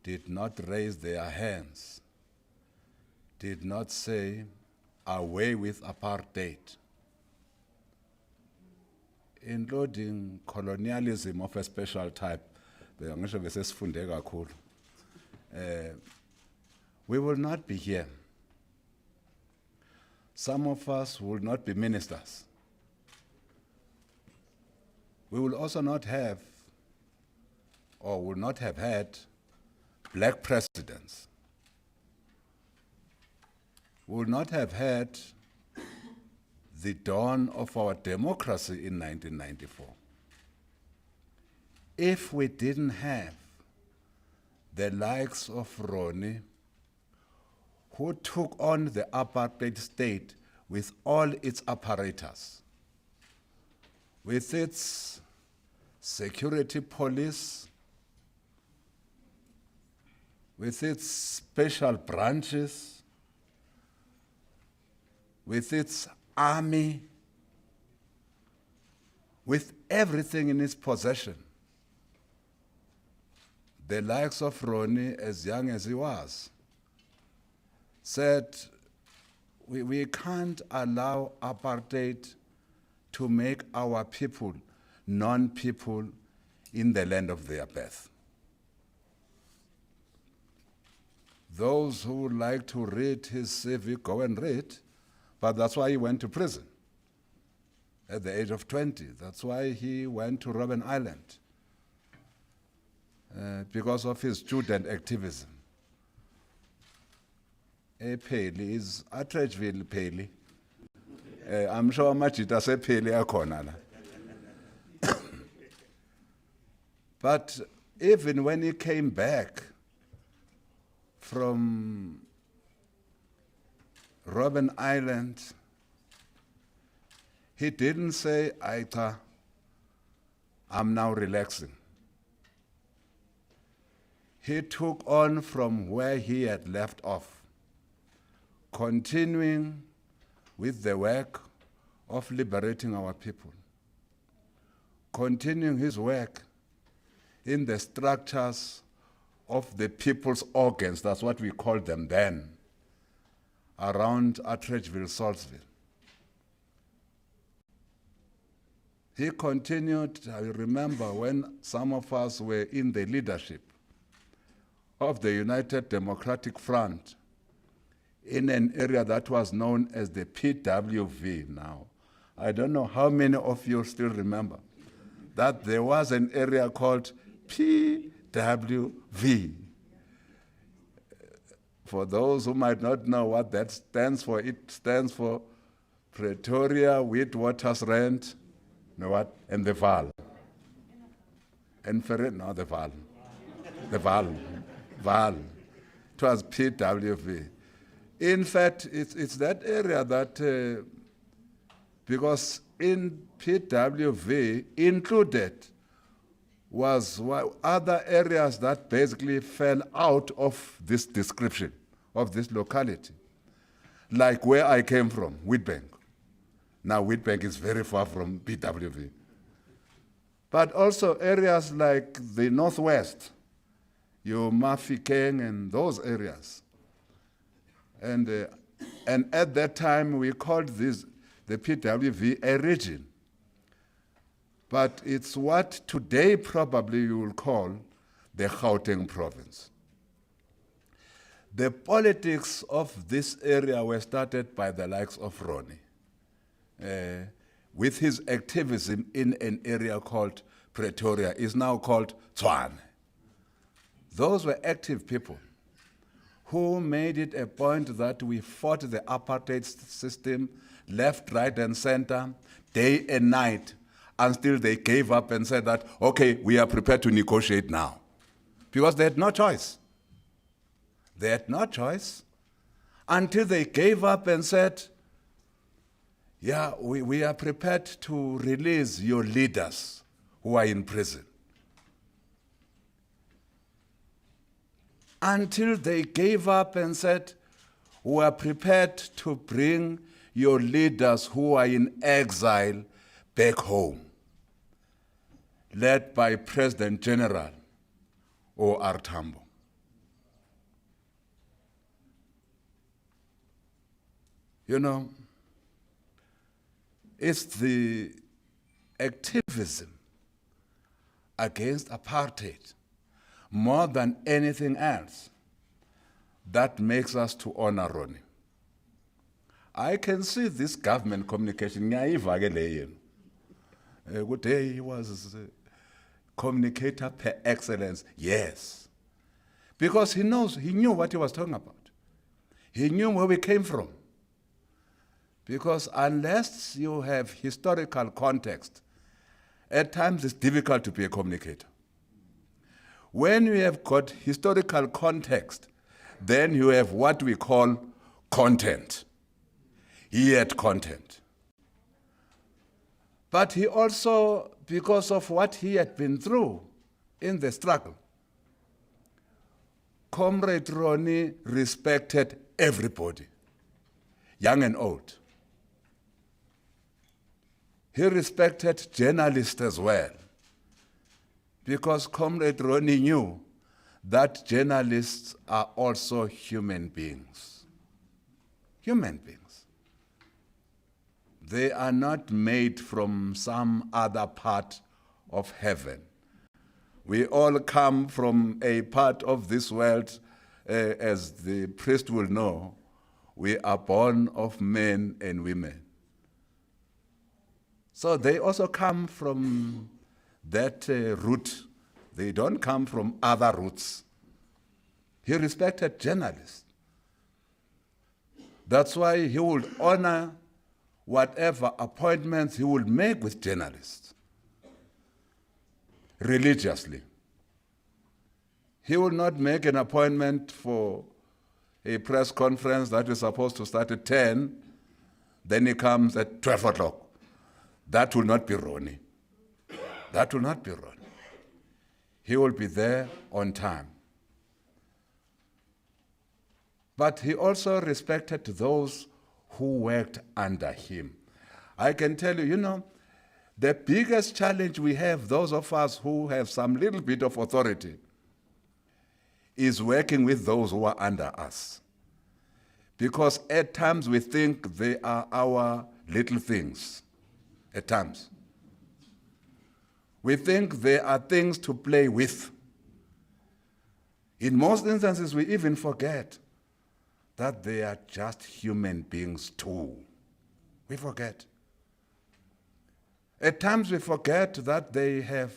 did not raise their hands, did not say, away with apartheid, including colonialism of a special type, we will not be here. Some of us will not be ministers. We will also not have, or will not have had, black presidents, we would not have had the dawn of our democracy in 1994 if we didn't have the likes of Ronnie, who took on the apartheid state with all its apparatus, with its security police, with its special branches, with its army, with everything in its possession. The likes of Ronnie, as young as he was, said, we can't allow apartheid to make our people non-people in the land of their birth. Those who would like to read his CV, go and read, but that's why he went to prison at the age of 20. That's why he went to Robben Island, because of his student activism. Epheli is Atteridgeville Pheli. I'm sure Majita se Pheli akhona la. But even when he came back from Robben Island, he didn't say, I'm now relaxing. He took on from where he had left off, continuing with the work of liberating our people, continuing his work in the structures of the people's organs, that's what we called them then, around Atteridgeville, Saltsville. He continued, I remember when some of us were in the leadership of the United Democratic Front in an area that was known as the PWV now. I don't know how many of you still remember that there was an area called PWV. For those who might not know what that stands for, it stands for Pretoria, Witwatersrand, know what? And the Val. And no, the Val. The Val. Val. It was PWV. In fact, it's that area that, because in PWV included was other areas that basically fell out of this description of this locality, like where I came from, Witbank. Now Witbank is very far from PWV. But also areas like the Northwest, your Mafikeng and those areas. And at that time we called this, the PWV, a region. But it's what today probably you will call the Gauteng province. The politics of this area were started by the likes of Ronnie, with his activism in an area called Pretoria, is now called Tshwane. Those were active people who made it a point that we fought the apartheid system, left, right, and center, day and night, until they gave up and said that, okay, we are prepared to negotiate now. Because they had no choice. They had no choice until they gave up and said, yeah, we are prepared to release your leaders who are in prison. Until they gave up and said, we are prepared to bring your leaders who are in exile back home, led by President General O.R. Tambo. You know, it's the activism against apartheid more than anything else that makes us to honor Ronnie. I can see this government communication. Good day, he was a communicator per excellence, yes. Because he knew what he was talking about. He knew where we came from. Because unless you have historical context, at times it's difficult to be a communicator. When you have got historical context, then you have what we call content. He had content. But he also, because of what he had been through in the struggle, Comrade Ronnie respected everybody, young and old. He respected journalists as well, because Comrade Ronnie knew that journalists are also human beings. Human beings. They are not made from some other part of heaven. We all come from a part of this world, as the priest will know, we are born of men and women. So they also come from that root. They don't come from other roots. He respected journalists. That's why he would honor whatever appointments he would make with journalists religiously. He will not make an appointment for a press conference that is supposed to start at 10, then he comes at 12 o'clock. That will not be Ronnie. That will not be Ronnie. He will be there on time. But he also respected those who worked under him. I can tell you, the biggest challenge we have, those of us who have some little bit of authority, is working with those who are under us. Because at times we think they are our little things. At times. We think they are things to play with. In most instances, we even forget that they are just human beings too. We forget. At times we forget that they have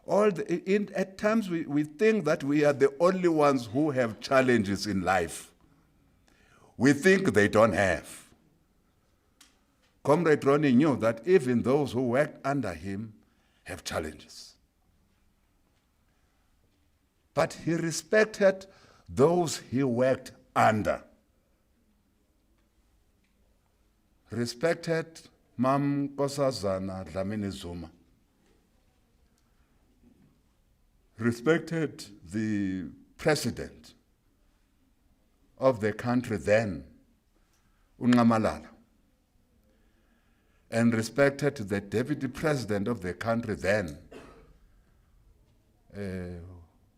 at times we think that we are the only ones who have challenges in life. We think they don't have. Comrade Ronnie knew that even those who worked under him have challenges. But he respected those he worked under. Respected Mam Nkosazana Dlamini Zuma. Respected the president of the country then, uNqamalala, and respected the deputy president of the country then,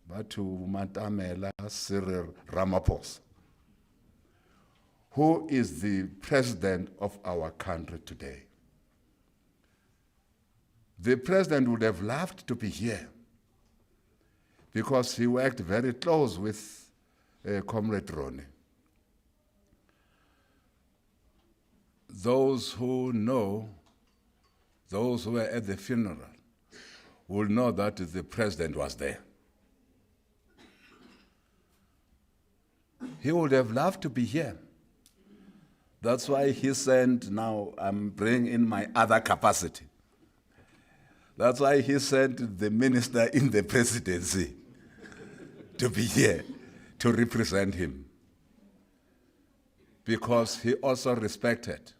Batu Matamela Cyril Ramaphosa, who is the president of our country today. The president would have loved to be here because he worked very close with Comrade Ronnie. Those who know, those who were at the funeral, will know that the president was there. He would have loved to be here. That's why he sent, now I'm bringing in my other capacity. That's why he sent the minister in the presidency to be here, to represent him. Because he also respected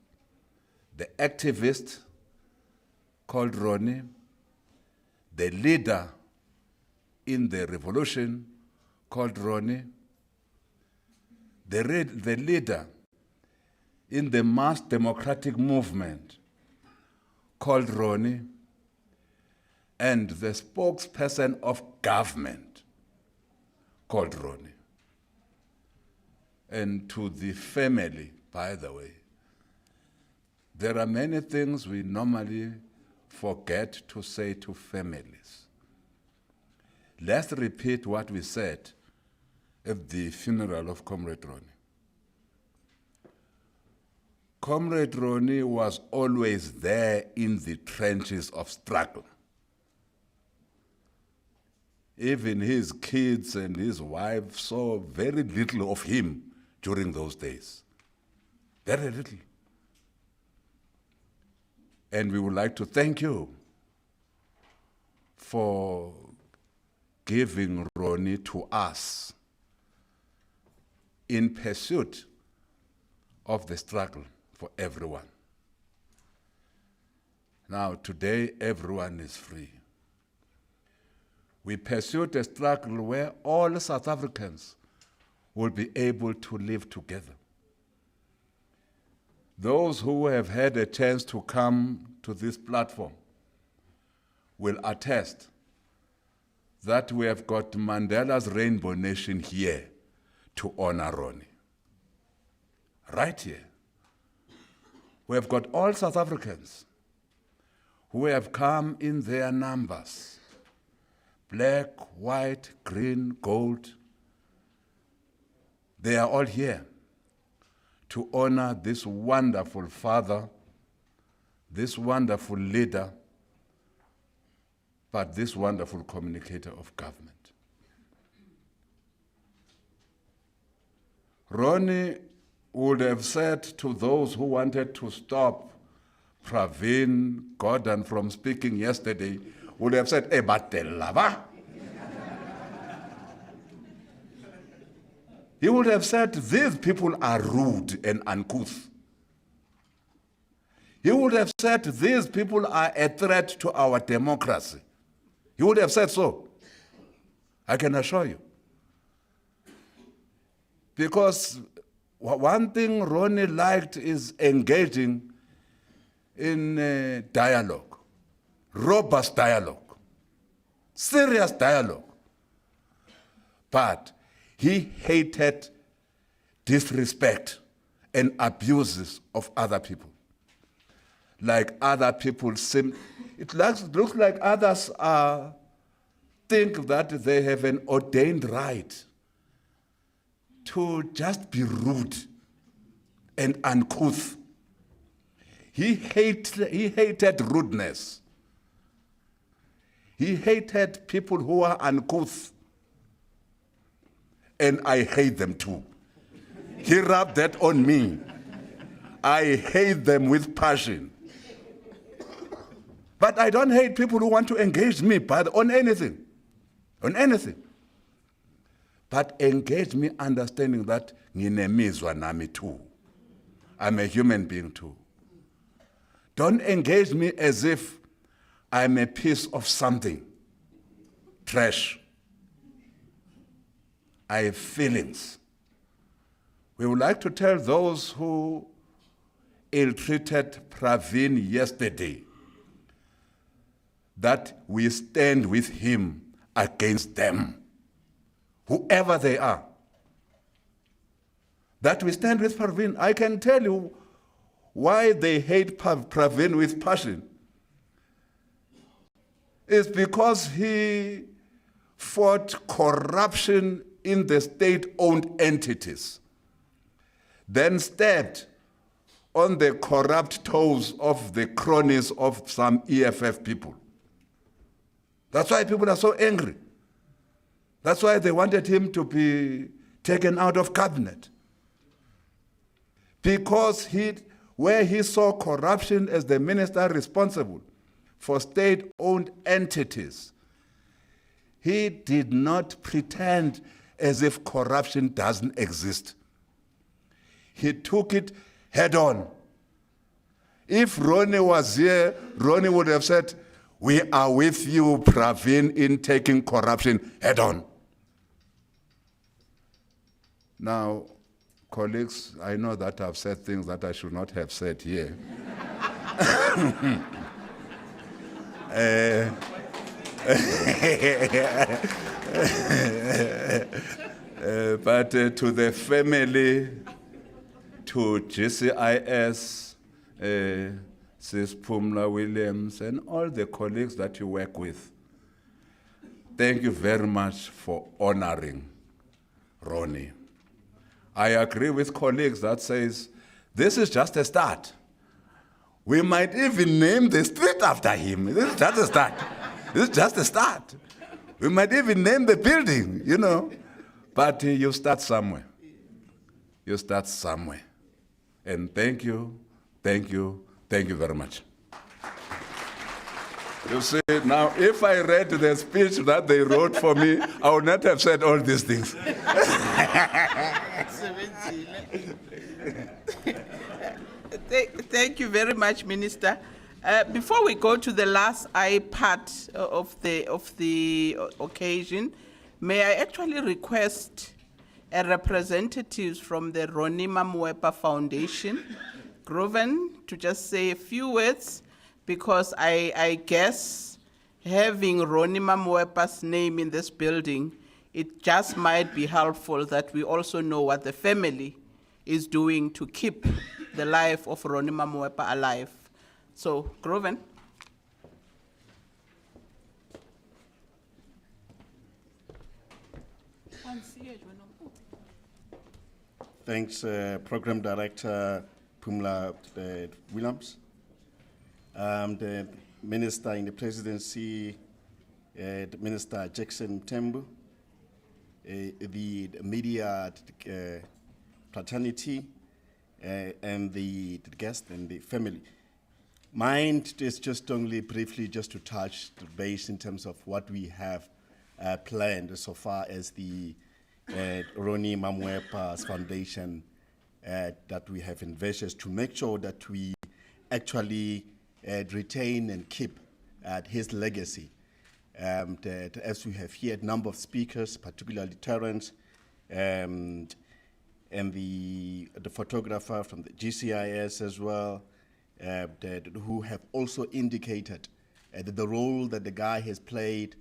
the activist called Ronnie, the leader in the revolution called Ronnie, the leader in the mass democratic movement called Ronnie, and the spokesperson of government called Ronnie. And to the family, by the way, there are many things we normally forget to say to families. Let's repeat what we said at the funeral of Comrade Ronnie. Comrade Ronnie was always there in the trenches of struggle. Even his kids and his wife saw very little of him during those days. Very little. And we would like to thank you for giving Ronnie to us in pursuit of the struggle for everyone. Now, today, everyone is free. We pursued a struggle where all South Africans will be able to live together. Those who have had a chance to come to this platform will attest that we have got Mandela's Rainbow Nation here to honor Ronnie. Right here. We have got all South Africans who have come in their numbers. Black, white, green, gold. They are all here to honor this wonderful father, this wonderful leader, but this wonderful communicator of government. Ronnie would have said to those who wanted to stop Pravin Gordhan from speaking yesterday, would have said, "Eh, batella." He would have said, these people are rude and uncouth. He would have said, these people are a threat to our democracy. He would have said so. I can assure you. Because one thing Ronnie liked is engaging in dialogue, robust dialogue, serious dialogue. But he hated disrespect and abuses of other people. Like other people it looks like others think that they have an ordained right to just be rude and uncouth. He hated rudeness. He hated people who are uncouth. And I hate them too. He rubbed that on me. I hate them with passion. But I don't hate people who want to engage me on anything. On anything. But engage me understanding that nginemizwa nami too. I'm a human being too. Don't engage me as if I'm a piece of something. Trash. I have feelings. We would like to tell those who ill-treated Pravin yesterday that we stand with him against them, whoever they are. That we stand with Pravin. I can tell you why they hate Pravin with passion. It's because he fought corruption in the state-owned entities, then stepped on the corrupt toes of the cronies of some EFF people. That's why people are so angry. That's why they wanted him to be taken out of cabinet. Because where he saw corruption as the minister responsible for state-owned entities, he did not pretend as if corruption doesn't exist. He took it head on. If Ronnie was here, Ronnie would have said, "We are with you, Pravin, in taking corruption head on." Now, colleagues, I know that I've said things that I should not have said here. But to the family, to GCIS, Sis Pumla Williams, and all the colleagues that you work with, thank you very much for honoring Ronnie. I agree with colleagues that says, this is just a start. We might even name the street after him. This is just a start. This is just a start. We might even name the building, you know. But you start somewhere. You start somewhere. And thank you very much. You see, now, if I read the speech that they wrote for me, I would not have said all these things. Thank you very much, Minister. Before we go to the last part of the occasion, may I actually request a representative from the Ronnie Mamoepa Foundation, Groven, to just say a few words, because I guess having Ronnie Mamoepa's name in this building, it just might be helpful that we also know what the family is doing to keep the life of Ronnie Mamoepa alive. So, Groven. Thanks, Program Director Pumla Williams, the Minister in the Presidency, the Minister Jackson Mthembu, the media fraternity, and the guest and the family. Mine is just only briefly just to touch the base in terms of what we have planned so far as the Ronnie Mamoepa's Foundation that we have invested to make sure that we actually retain and keep his legacy. That as we have here, a number of speakers, particularly Terence, and the photographer from the GCIS as well, who have also indicated the role that the guy has played,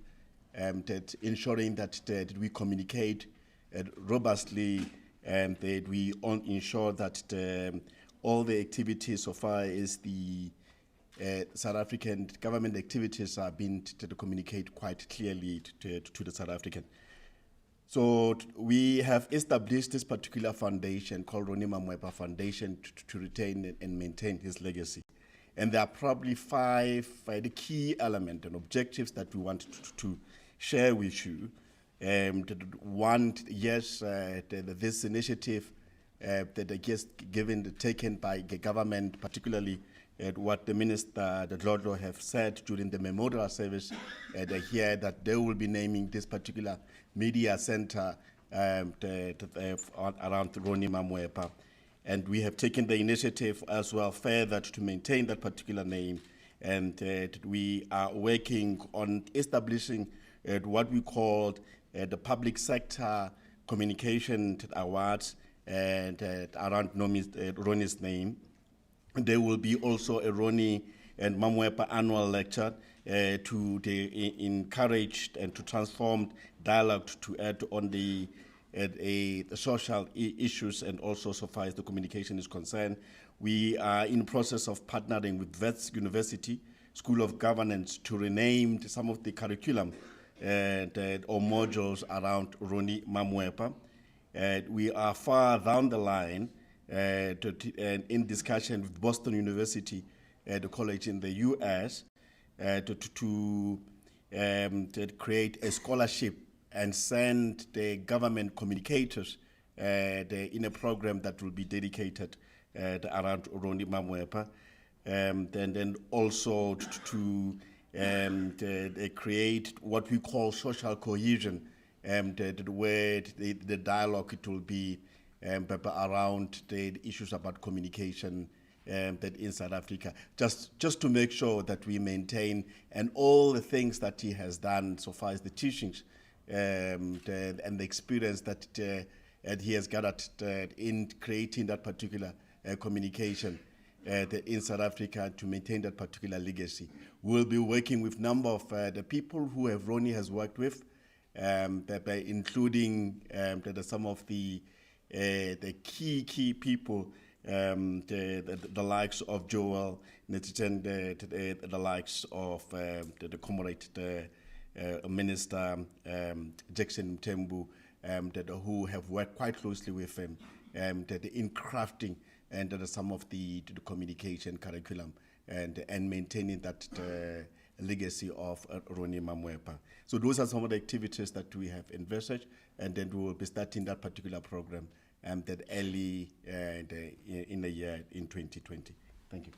that ensuring that we communicate robustly, and that we ensure that all the activities so far as the South African government activities are being to communicate quite clearly to the South African. So we have established this particular foundation called Ronnie Mamoepa Foundation to retain and maintain his legacy. And there are probably five the key elements and objectives that we want to share with you. One, yes, this initiative that I guess taken by the government, particularly what the Minister, the Lodlo, have said during the memorial service here, that they will be naming this particular media center around Ronnie Mamoepa. And we have taken the initiative as well further to maintain that particular name. And we are working on establishing what we called the Public Sector Communication Awards around Ronnie's name. There will be also a Ronnie and Mamoepa annual lecture to encourage and to transform dialogue to add on the social issues, and also so far as the communication is concerned. We are in the process of partnering with Wits University School of Governance to rename some of the curriculum or modules around Ronnie Mamoepa. We are far down the line in discussion with Boston University, the college in the US, to create a scholarship and send the government communicators in a program that will be dedicated around Ronnie Mamoepa. Then also to create what we call social cohesion, where the dialogue it will be around the issues about communication that in South Africa, just to make sure that we maintain and all the things that he has done so far as the teachings and the experience that he has gathered in creating that particular communication in South Africa to maintain that particular legacy. We'll be working with a number of the people who Ronnie has worked with, including some of the key people, the likes of Joel, the likes of the comrade, Minister Jackson Mthembu, who have worked quite closely with him in crafting and some of the communication curriculum and maintaining that legacy of Ronnie Mamoepa. So those are some of the activities that we have envisaged, and then we will be starting that particular program that early in the year in 2020. Thank you.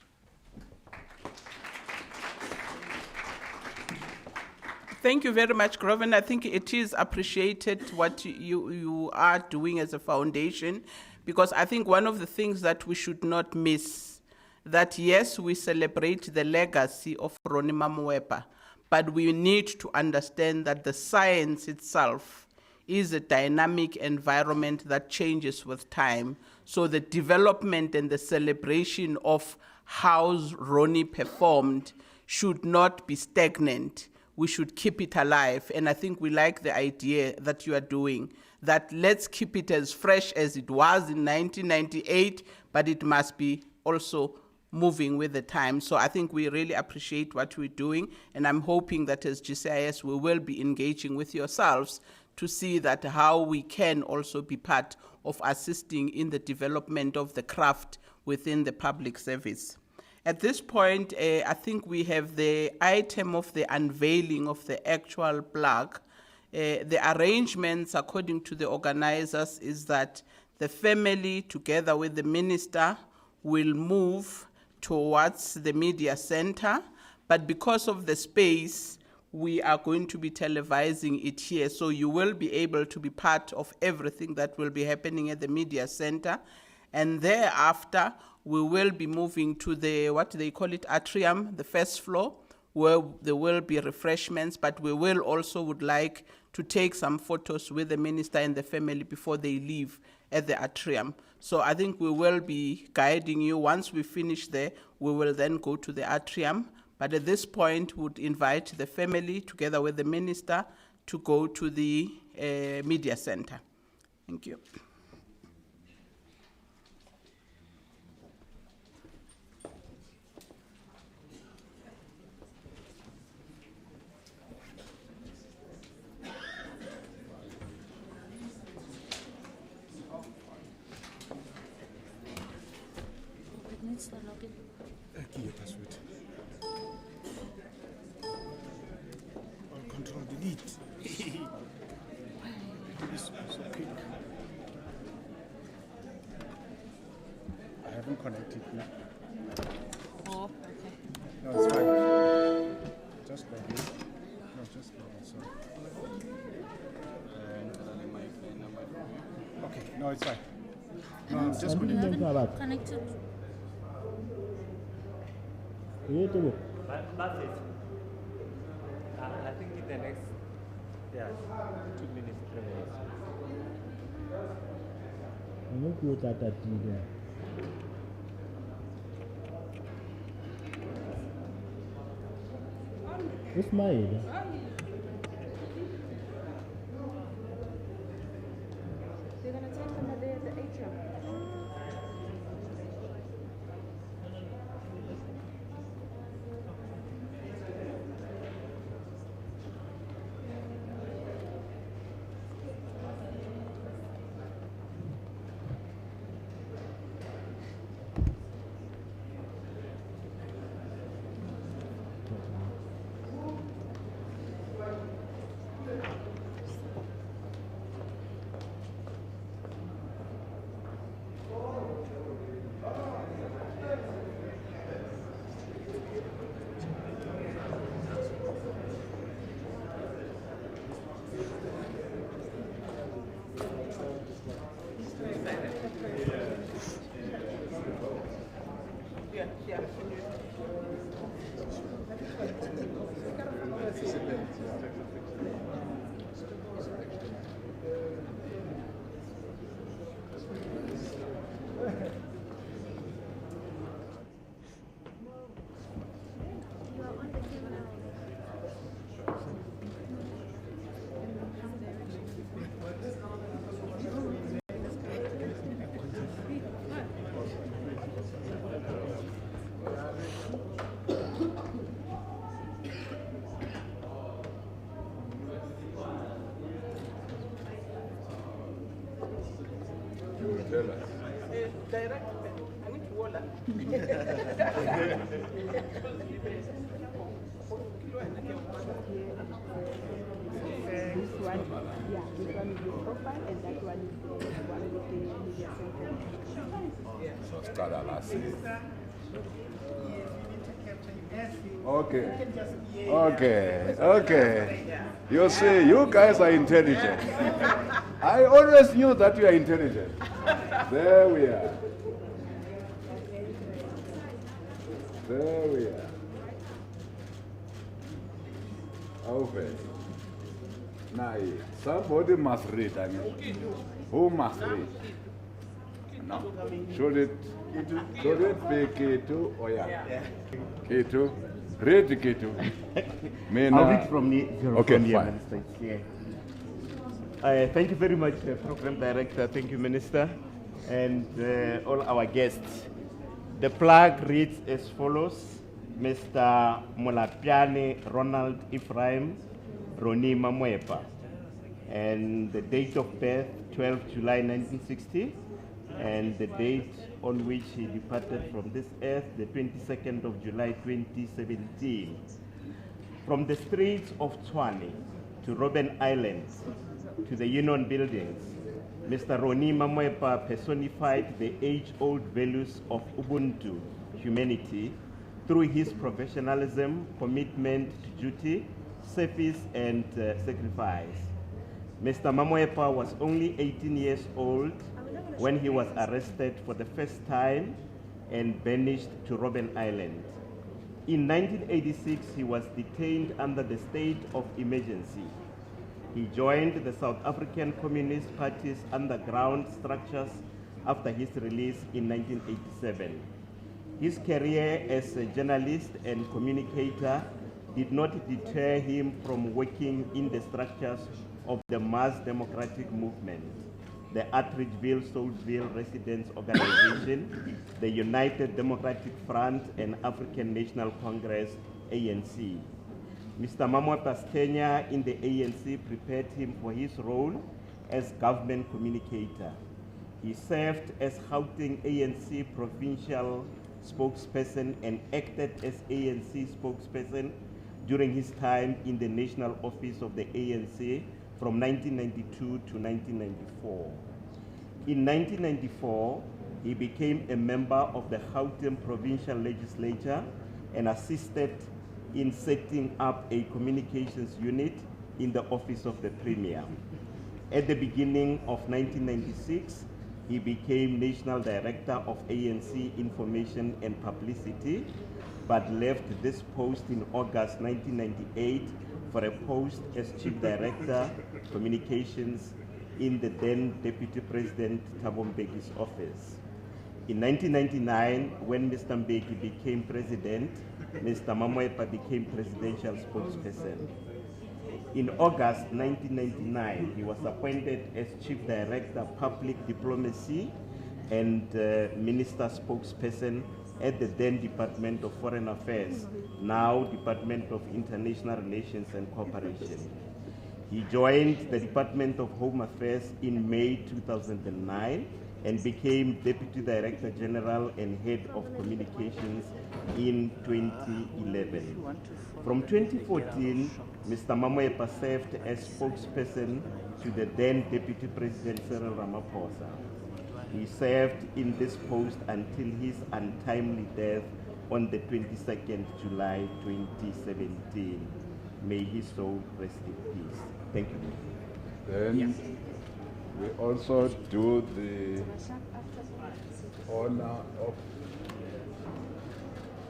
Thank you very much, Groven. I think it is appreciated what you are doing as a foundation, because I think one of the things that we should not miss, that yes, we celebrate the legacy of Ronnie Mamoepa, but we need to understand that the science itself is a dynamic environment that changes with time. So the development and the celebration of how Ronnie performed should not be stagnant. We should keep it alive. And I think we like the idea that you are doing, that let's keep it as fresh as it was in 1998, but it must be also moving with the time. So I think we really appreciate what we're doing, and I'm hoping that as GCIS we will be engaging with yourselves to see that how we can also be part of assisting in the development of the craft within the public service. At this point, I think we have the item of the unveiling of the actual plaque. The arrangements, according to the organizers, is that the family, together with the minister, will move towards the media center, but because of the space, we are going to be televising it here, so you will be able to be part of everything that will be happening at the media center. And thereafter, we will be moving to the, what they call it, atrium, the first floor, where there will be refreshments, but we will also would like to take some photos with the minister and the family before they leave at the atrium. So I think we will be guiding you. Once we finish there, we will then go to the atrium. But at this point, would invite the family, together with the minister, to go to the media center. Thank you. Control delete. I haven't connected yet. Oh, okay. No, it's fine. Just like this. No, just like this. Okay, no, it's fine. No, I'm just connected. Connected. That's it. I think in the next 2 minutes, 3 minutes. Ismail. They're going to take them there at the atrium. Direct, I need to This one, yeah, this one is the profile, and that one is the one with the media center. So start at last. Okay. You see, you guys are intelligent. I always knew that you are intelligent. There we are. Okay. Now, somebody must read. I mean, who must read? No. Should it be K2 or yeah? K2? Read K2. I'll read from the okay, fine. Thank you very much, Program Director. Thank you, Minister, and all our guests. The plaque reads as follows: Mr. Molapiane Ronald Ephraim Ronnie Mamoepa, and the date of birth 12 July 1960, and the date on which he departed from this earth, the 22nd of July 2017. From the streets of Tshwane to Robben Island to the Union Buildings, Mr. Ronnie Mamoepa personified the age-old values of Ubuntu, humanity, through his professionalism, commitment to duty, service, and sacrifice. Mr. Mamoepa was only 18 years old when he was arrested for the first time and banished to Robben Island. In 1986, he was detained under the state of emergency. He joined the South African Communist Party's underground structures after his release in 1987. His career as a journalist and communicator did not deter him from working in the structures of the mass democratic movement, the Atteridgeville-Soulsville Residents Organization, the United Democratic Front, and African National Congress, ANC. Mr. Mamoepa's tenure in the ANC prepared him for his role as government communicator. He served as Gauteng ANC provincial spokesperson and acted as ANC spokesperson during his time in the national office of the ANC from 1992 to 1994. In 1994, he became a member of the Gauteng provincial legislature and assisted in setting up a communications unit in the office of the Premier. At the beginning of 1996, he became National Director of ANC Information and Publicity, but left this post in August 1998 for a post as Chief Director, Communications in the then Deputy President Thabo Mbeki's office. In 1999, when Mr. Mbeki became President, Mr. Mamoepa became Presidential Spokesperson. In August 1999, he was appointed as Chief Director, Public Diplomacy and Minister Spokesperson at the then Department of Foreign Affairs, now Department of International Relations and Cooperation. He joined the Department of Home Affairs in May 2009 and became Deputy Director General and Head of Communications in 2011. From 2014, Mr. Mamoepa served as spokesperson to the then Deputy President Cyril Ramaphosa. He served in this post until his untimely death on the 22nd July 2017. May his soul rest in peace. Thank you. Then we also do the honor of,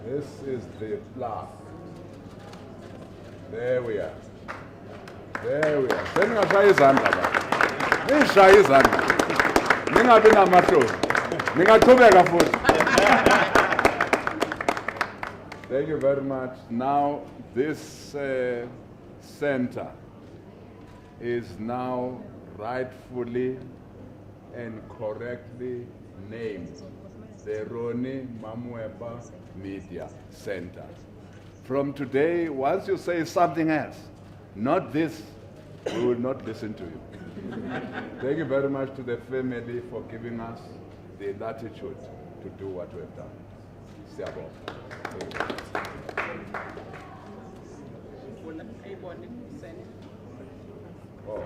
this is the plaque. There we are. There we are. Seningashaya izandla baba. Nishaya izandla. Ningabi namahloni. Ningaqhubeka futhi. Thank you very much. Now this center is now rightfully and correctly named the Ronnie Mamoepa Media Center. From today, once you say something else, not this, we will not listen to you. Thank you very much to the family for giving us the latitude to do what we have done. Siyabonga. Oh.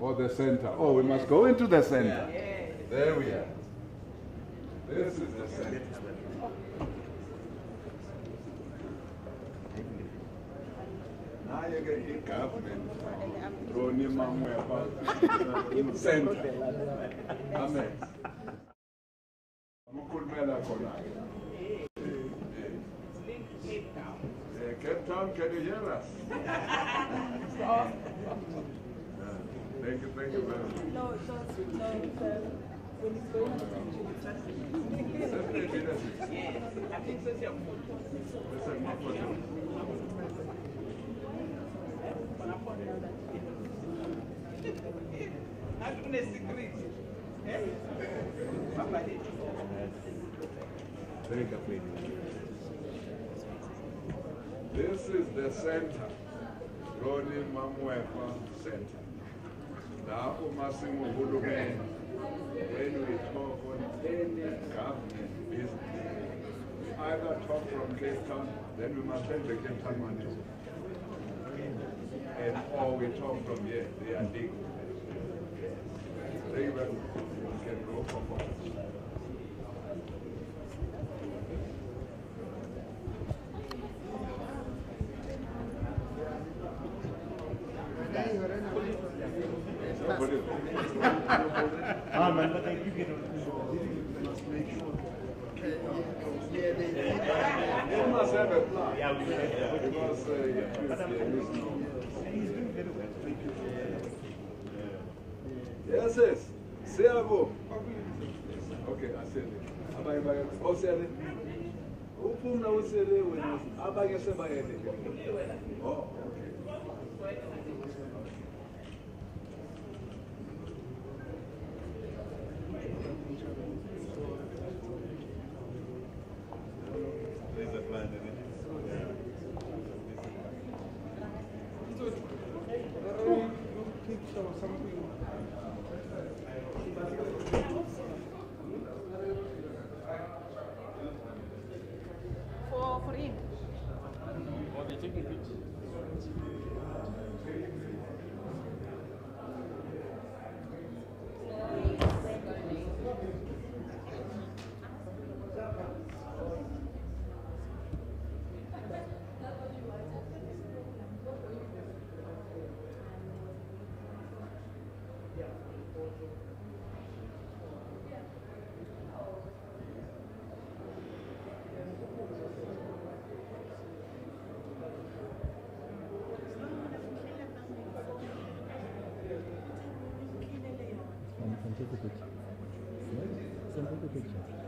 Oh, the center. Oh, we must go into the center. There we are. This is the center. Now you get in government. Ronnie Mamoepa in center. Amen. Cape Town, can you hear us? Thank you very much. No, when it's going to Yes, I think so. This is the center, Ronnie Mamoepa Center. Now, when we talk on any government business, we either talk from Cape Town, then we must have the Cape Town money. And or we talk from here, they are big. They can go for You must have a plan. Yeah, we have. Because yes, yes. Seabo. Okay, I said it. Oh, said it. Upum na usele when abanye sebayele. Oh, okay. There's a plan in it. for him. Oh, they're taking pictures. Take a picture. Send a picture.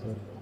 Sorry.